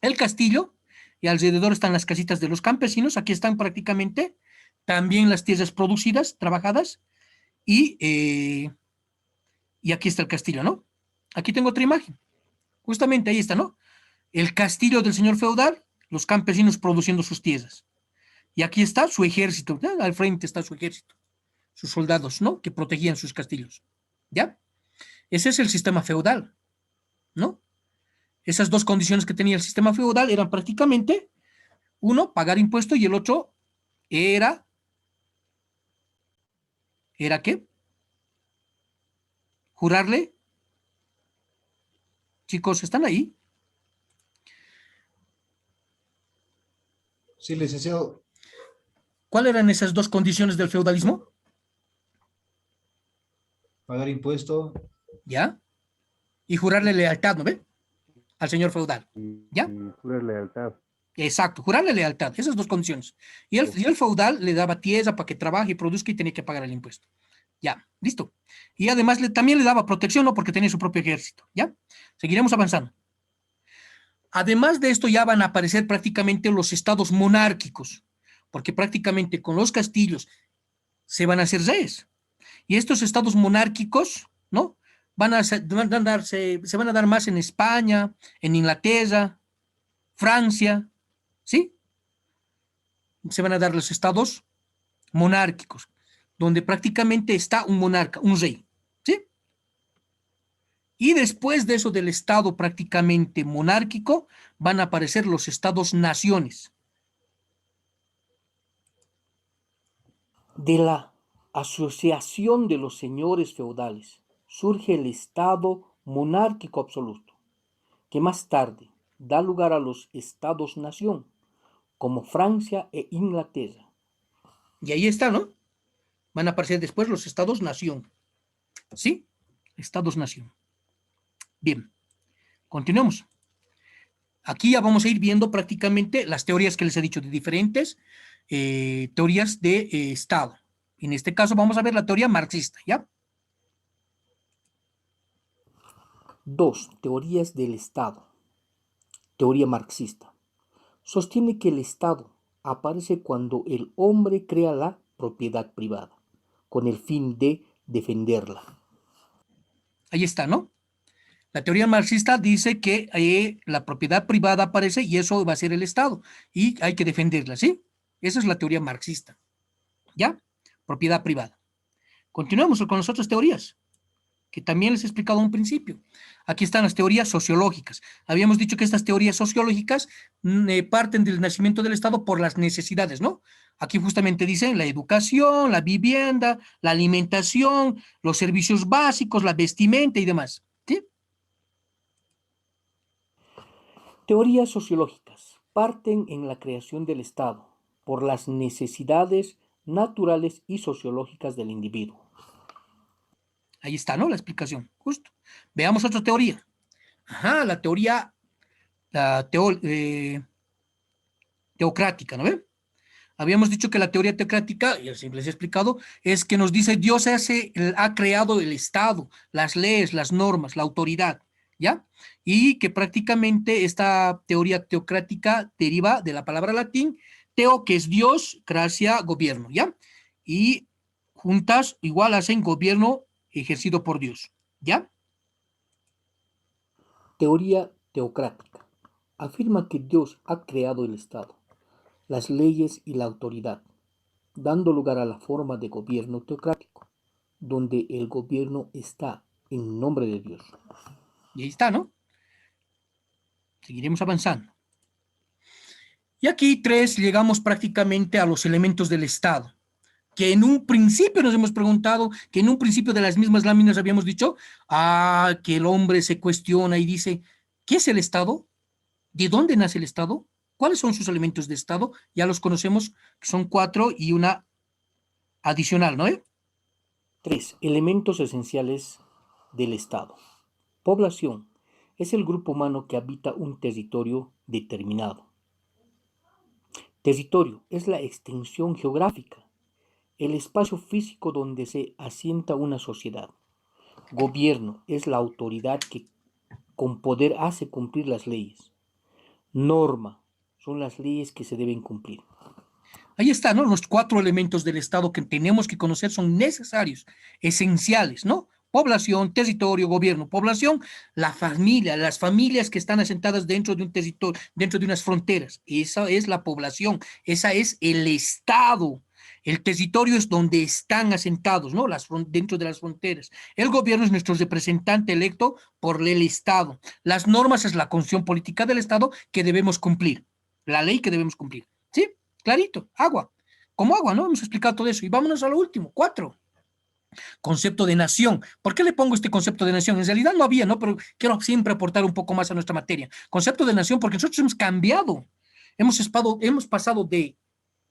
El castillo y alrededor están las casitas de los campesinos. Aquí están prácticamente también las tierras producidas, trabajadas y aquí está el castillo, ¿no? Aquí tengo otra imagen. Justamente ahí está, ¿no? El castillo del señor feudal, los campesinos produciendo sus tierras. Y aquí está su ejército, ¿no? Al frente está su ejército, sus soldados, ¿no? Que protegían sus castillos. ¿Ya? Ese es el sistema feudal, ¿no? Esas dos condiciones que tenía el sistema feudal eran prácticamente, uno, pagar impuestos y el otro ¿era qué? Jurarle. Chicos, ¿están ahí? Sí, licenciado. ¿Cuáles eran esas dos condiciones del feudalismo? Pagar impuestos. ¿Ya? Y jurarle lealtad, ¿no ve? Al señor feudal. ¿Ya? Y jurar lealtad. Exacto, jurarle lealtad, esas dos condiciones. Y el feudal le daba tierra para que trabaje y produzca y tenía que pagar el impuesto. Ya, listo. Y además también le daba protección, ¿no? Porque tenía su propio ejército. ¿Ya? Seguiremos avanzando. Además de esto ya van a aparecer prácticamente los estados monárquicos, porque prácticamente con los castillos se van a hacer reyes. Y estos estados monárquicos, ¿no? Se van a dar más en España, en Inglaterra, Francia, ¿sí? Se van a dar los estados monárquicos, donde prácticamente está un monarca, un rey, ¿sí? Y después de eso del estado prácticamente monárquico, van a aparecer los estados-naciones. De la asociación de los señores feudales surge el estado monárquico absoluto, que más tarde da lugar a los estados-nación, como Francia e Inglaterra. Y ahí está, ¿no? Van a aparecer después los estados-nación. ¿Sí? Estados-nación. Bien, continuemos. Aquí ya vamos a ir viendo prácticamente las teorías que les he dicho de diferentes teorías de Estado. En este caso vamos a ver la teoría marxista, ¿ya? 2. Teorías del Estado. Teoría marxista. Sostiene que el Estado aparece cuando el hombre crea la propiedad privada, con el fin de defenderla. Ahí está, ¿no? La teoría marxista dice que la propiedad privada aparece y eso va a ser el Estado y hay que defenderla, ¿sí? Esa es la teoría marxista, ¿ya? Propiedad privada. Continuemos con las otras teorías, que también les he explicado en un principio. Aquí están las teorías sociológicas. Habíamos dicho que estas teorías sociológicas parten del nacimiento del Estado por las necesidades, ¿no? Aquí justamente dicen la educación, la vivienda, la alimentación, los servicios básicos, la vestimenta y demás, ¿sí? Teorías sociológicas parten en la creación del Estado por las necesidades naturales y sociológicas del individuo. Ahí está, ¿no? La explicación, justo. Veamos otra teoría. Ajá, la teoría teocrática, ¿no ven? Habíamos dicho que la teoría teocrática, y siempre les he explicado, es que nos dice Dios ha creado el Estado, las leyes, las normas, la autoridad, ¿ya? Y que prácticamente esta teoría teocrática deriva de la palabra latín teo, que es Dios, gracia, gobierno, ¿ya? Y juntas igual hacen gobierno ejercido por Dios, ¿ya? Teoría teocrática. Afirma que Dios ha creado el Estado, las leyes y la autoridad, dando lugar a la forma de gobierno teocrático, donde el gobierno está en nombre de Dios. Y ahí está, ¿no? Seguiremos avanzando. Y aquí llegamos prácticamente a los elementos del Estado, que en un principio nos hemos preguntado, que en un principio de las mismas láminas habíamos dicho, que el hombre se cuestiona y dice, ¿qué es el Estado? ¿De dónde nace el Estado? ¿Cuáles son sus elementos de Estado? Ya los conocemos, que son 4 y una adicional, ¿no? 3. Elementos esenciales del Estado. Población es el grupo humano que habita un territorio determinado. Territorio es la extensión geográfica, el espacio físico donde se asienta una sociedad. Gobierno es la autoridad que con poder hace cumplir las leyes. Norma son las leyes que se deben cumplir. Ahí está, ¿no? Los 4 elementos del Estado que tenemos que conocer son necesarios, esenciales, ¿no? Población, territorio, gobierno. Población, la familia, las familias que están asentadas dentro de un territorio, dentro de unas fronteras. Esa es la población, esa es el Estado. El territorio es donde están asentados, ¿no? Dentro de las fronteras. El gobierno es nuestro representante electo por el Estado. Las normas es la constitución política del Estado que debemos cumplir. La ley que debemos cumplir. ¿Sí? Clarito, agua. Como agua, ¿no? Hemos explicado todo eso. Y vámonos a lo último, 4. Concepto de nación. ¿Por qué le pongo este concepto de nación? En realidad no había, ¿no? Pero quiero siempre aportar un poco más a nuestra materia. Concepto de nación porque nosotros hemos cambiado. Hemos pasado de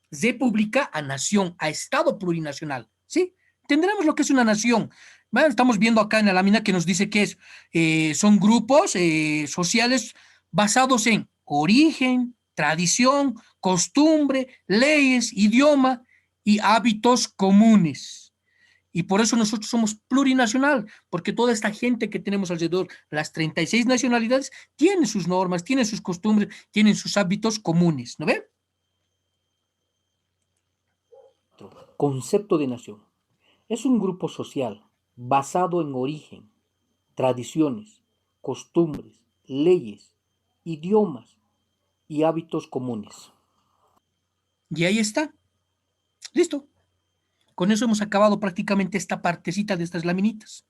república a nación, a Estado plurinacional, ¿sí? Tendremos lo que es una nación. Bueno, estamos viendo acá en la lámina que nos dice que son grupos sociales basados en origen, tradición, costumbre, leyes, idioma y hábitos comunes. Y por eso nosotros somos plurinacional, porque toda esta gente que tenemos alrededor, las 36 nacionalidades, tienen sus normas, tienen sus costumbres, tienen sus hábitos comunes, ¿no ven? Concepto de nación. Es un grupo social basado en origen, tradiciones, costumbres, leyes, idiomas y hábitos comunes. Y ahí está. Listo. Con eso hemos acabado prácticamente esta partecita de estas laminitas,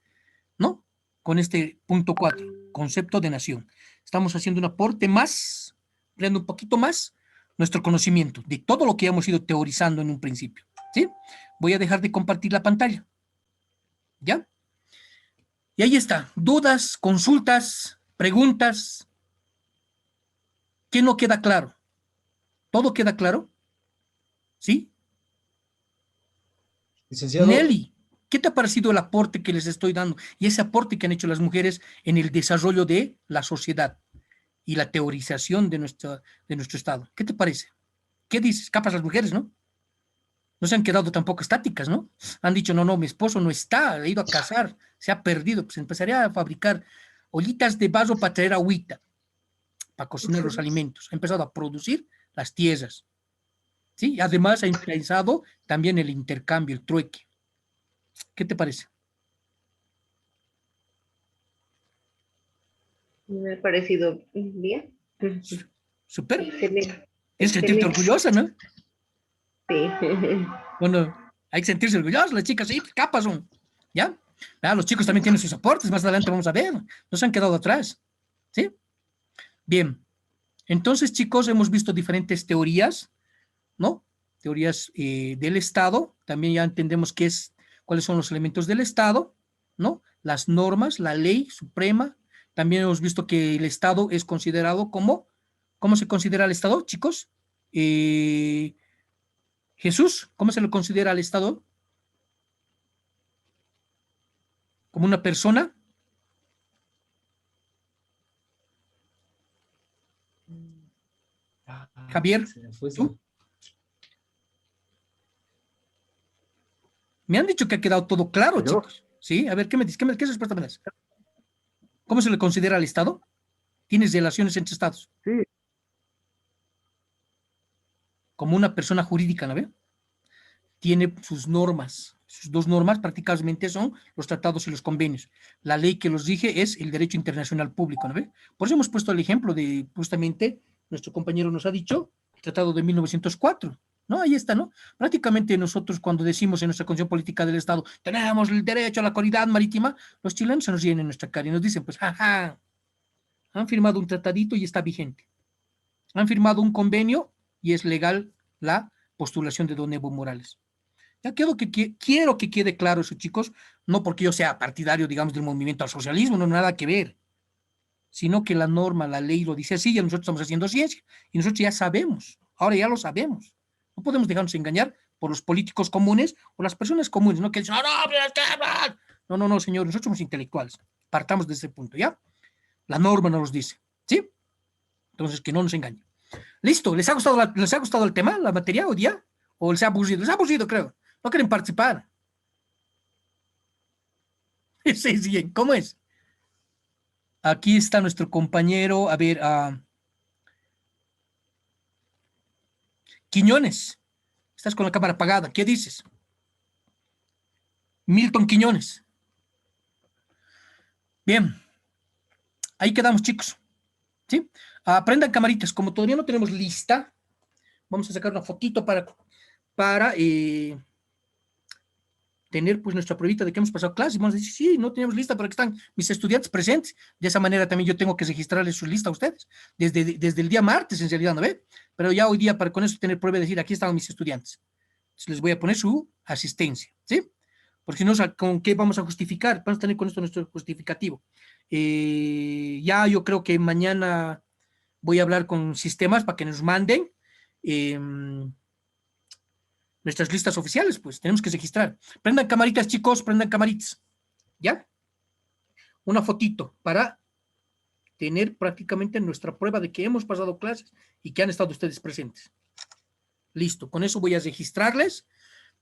¿no? Con este punto 4, concepto de nación. Estamos haciendo un aporte más, ampliando un poquito más nuestro conocimiento de todo lo que hemos ido teorizando en un principio, ¿sí? Voy a dejar de compartir la pantalla. ¿Ya? Y ahí está. Dudas, consultas, preguntas. ¿Qué no queda claro? ¿Todo queda claro? ¿Sí? Licenciado. Nelly, ¿qué te ha parecido el aporte que les estoy dando y ese aporte que han hecho las mujeres en el desarrollo de la sociedad y la teorización de nuestro Estado? ¿Qué te parece? ¿Qué dices? Capas las mujeres, ¿no? No se han quedado tampoco estáticas, ¿no? Han dicho, no, mi esposo no está, ha ido a cazar, se ha perdido. Pues empezaría a fabricar ollitas de barro para traer agüita, para cocinar los alimentos. Ha empezado a producir las tierras. ¿Sí? Además ha empezado también el intercambio, el trueque. ¿Qué te parece? Me ha parecido bien. Súper. Excelente. Es sentirte orgullosa, ¿no? Sí. Bueno, hay que sentirse orgullosos, las chicas, sí, capas son, ¿ya? Los chicos también tienen sus aportes, más adelante vamos a ver, no se han quedado atrás, ¿sí? Bien, entonces, chicos, hemos visto diferentes teorías, ¿no? Teorías del Estado, también ya entendemos cuáles son los elementos del Estado, ¿no? Las normas, la ley suprema, también hemos visto que el Estado es considerado como, ¿cómo se considera el Estado, chicos? Jesús, ¿cómo se lo considera al Estado? ¿Como una persona? Javier, ¿tú? Me han dicho que ha quedado todo claro, ¿Yo? chicos. ¿Sí? A ver, ¿qué me dices? ¿Qué respuesta me das? ¿Cómo se le considera al Estado? ¿Tienes relaciones entre Estados? Sí, Como una persona jurídica, ¿no ve? Tiene sus normas. Sus 2 normas prácticamente son los tratados y los convenios. La ley que los rige es el derecho internacional público, ¿no ve? Por eso hemos puesto el ejemplo de, justamente, nuestro compañero nos ha dicho, el Tratado de 1904, ¿no? Ahí está, ¿no? Prácticamente nosotros cuando decimos en nuestra constitución política del Estado, tenemos el derecho a la calidad marítima, los chilenos se nos llenan en nuestra cara y nos dicen, pues, jaja, han firmado un tratadito y está vigente. Han firmado un convenio y es legal la postulación de don Evo Morales. Ya quiero que quede claro eso, chicos, no porque yo sea partidario, digamos, del movimiento al socialismo, no nada que ver, sino que la norma, la ley lo dice así, y nosotros estamos haciendo ciencia, y nosotros ya sabemos, ahora ya lo sabemos. No podemos dejarnos engañar por los políticos comunes o las personas comunes, ¿no? Que dicen, no, señor, nosotros somos intelectuales. Partamos de ese punto, ¿ya? La norma nos los dice, ¿sí? Entonces, que no nos engañen. Listo, ¿les ha gustado el tema, la materia hoy día? ¿O les ha aburrido? Les ha aburrido, creo. No quieren participar. Sí, sí, ¿cómo es? Aquí está nuestro compañero, a ver, Quiñones. Estás con la cámara apagada, ¿qué dices? Milton Quiñones. Bien, ahí quedamos, chicos. ¿Sí? Aprendan camaritas, como todavía no tenemos lista, vamos a sacar una fotito para tener pues nuestra pruebita de que hemos pasado clase. Vamos a decir, sí, no tenemos lista, pero que están mis estudiantes presentes. De esa manera también yo tengo que registrarles su lista a ustedes. Desde el día martes, en realidad, ¿no ve? Pero ya hoy día, para con eso tener prueba de decir, aquí están mis estudiantes. Entonces les voy a poner su asistencia, ¿sí? Porque si no, ¿con qué vamos a justificar? Vamos a tener con esto nuestro justificativo. Ya yo creo que mañana voy a hablar con sistemas para que nos manden nuestras listas oficiales, pues tenemos que registrar. Prendan camaritas, chicos, prendan camaritas. ¿Ya? Una fotito para tener prácticamente nuestra prueba de que hemos pasado clases y que han estado ustedes presentes. Listo, con eso voy a registrarles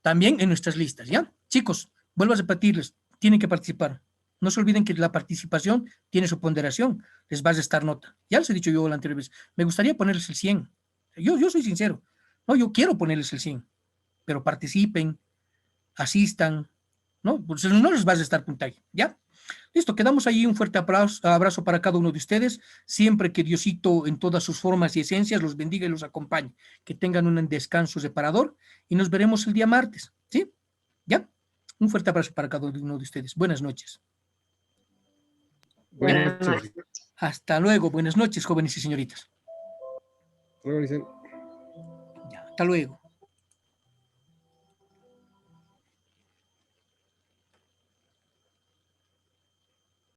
también en nuestras listas, ¿ya? Chicos, vuelvo a repetirles, tienen que participar. No se olviden que la participación tiene su ponderación, les va a restar nota. Ya les he dicho yo la anterior vez, me gustaría ponerles el 100. Yo soy sincero, no, yo quiero ponerles el 100, pero participen, asistan, ¿no? Pues no les va a restar puntaje, ¿ya? Listo, quedamos ahí, un fuerte abrazo para cada uno de ustedes, siempre que Diosito en todas sus formas y esencias los bendiga y los acompañe, que tengan un descanso reparador y nos veremos el día martes, ¿sí? ¿Ya? Un fuerte abrazo para cada uno de ustedes. Buenas noches. Buenas noches. Hasta luego, buenas noches, jóvenes y señoritas. Luego dicen. Ya, hasta luego.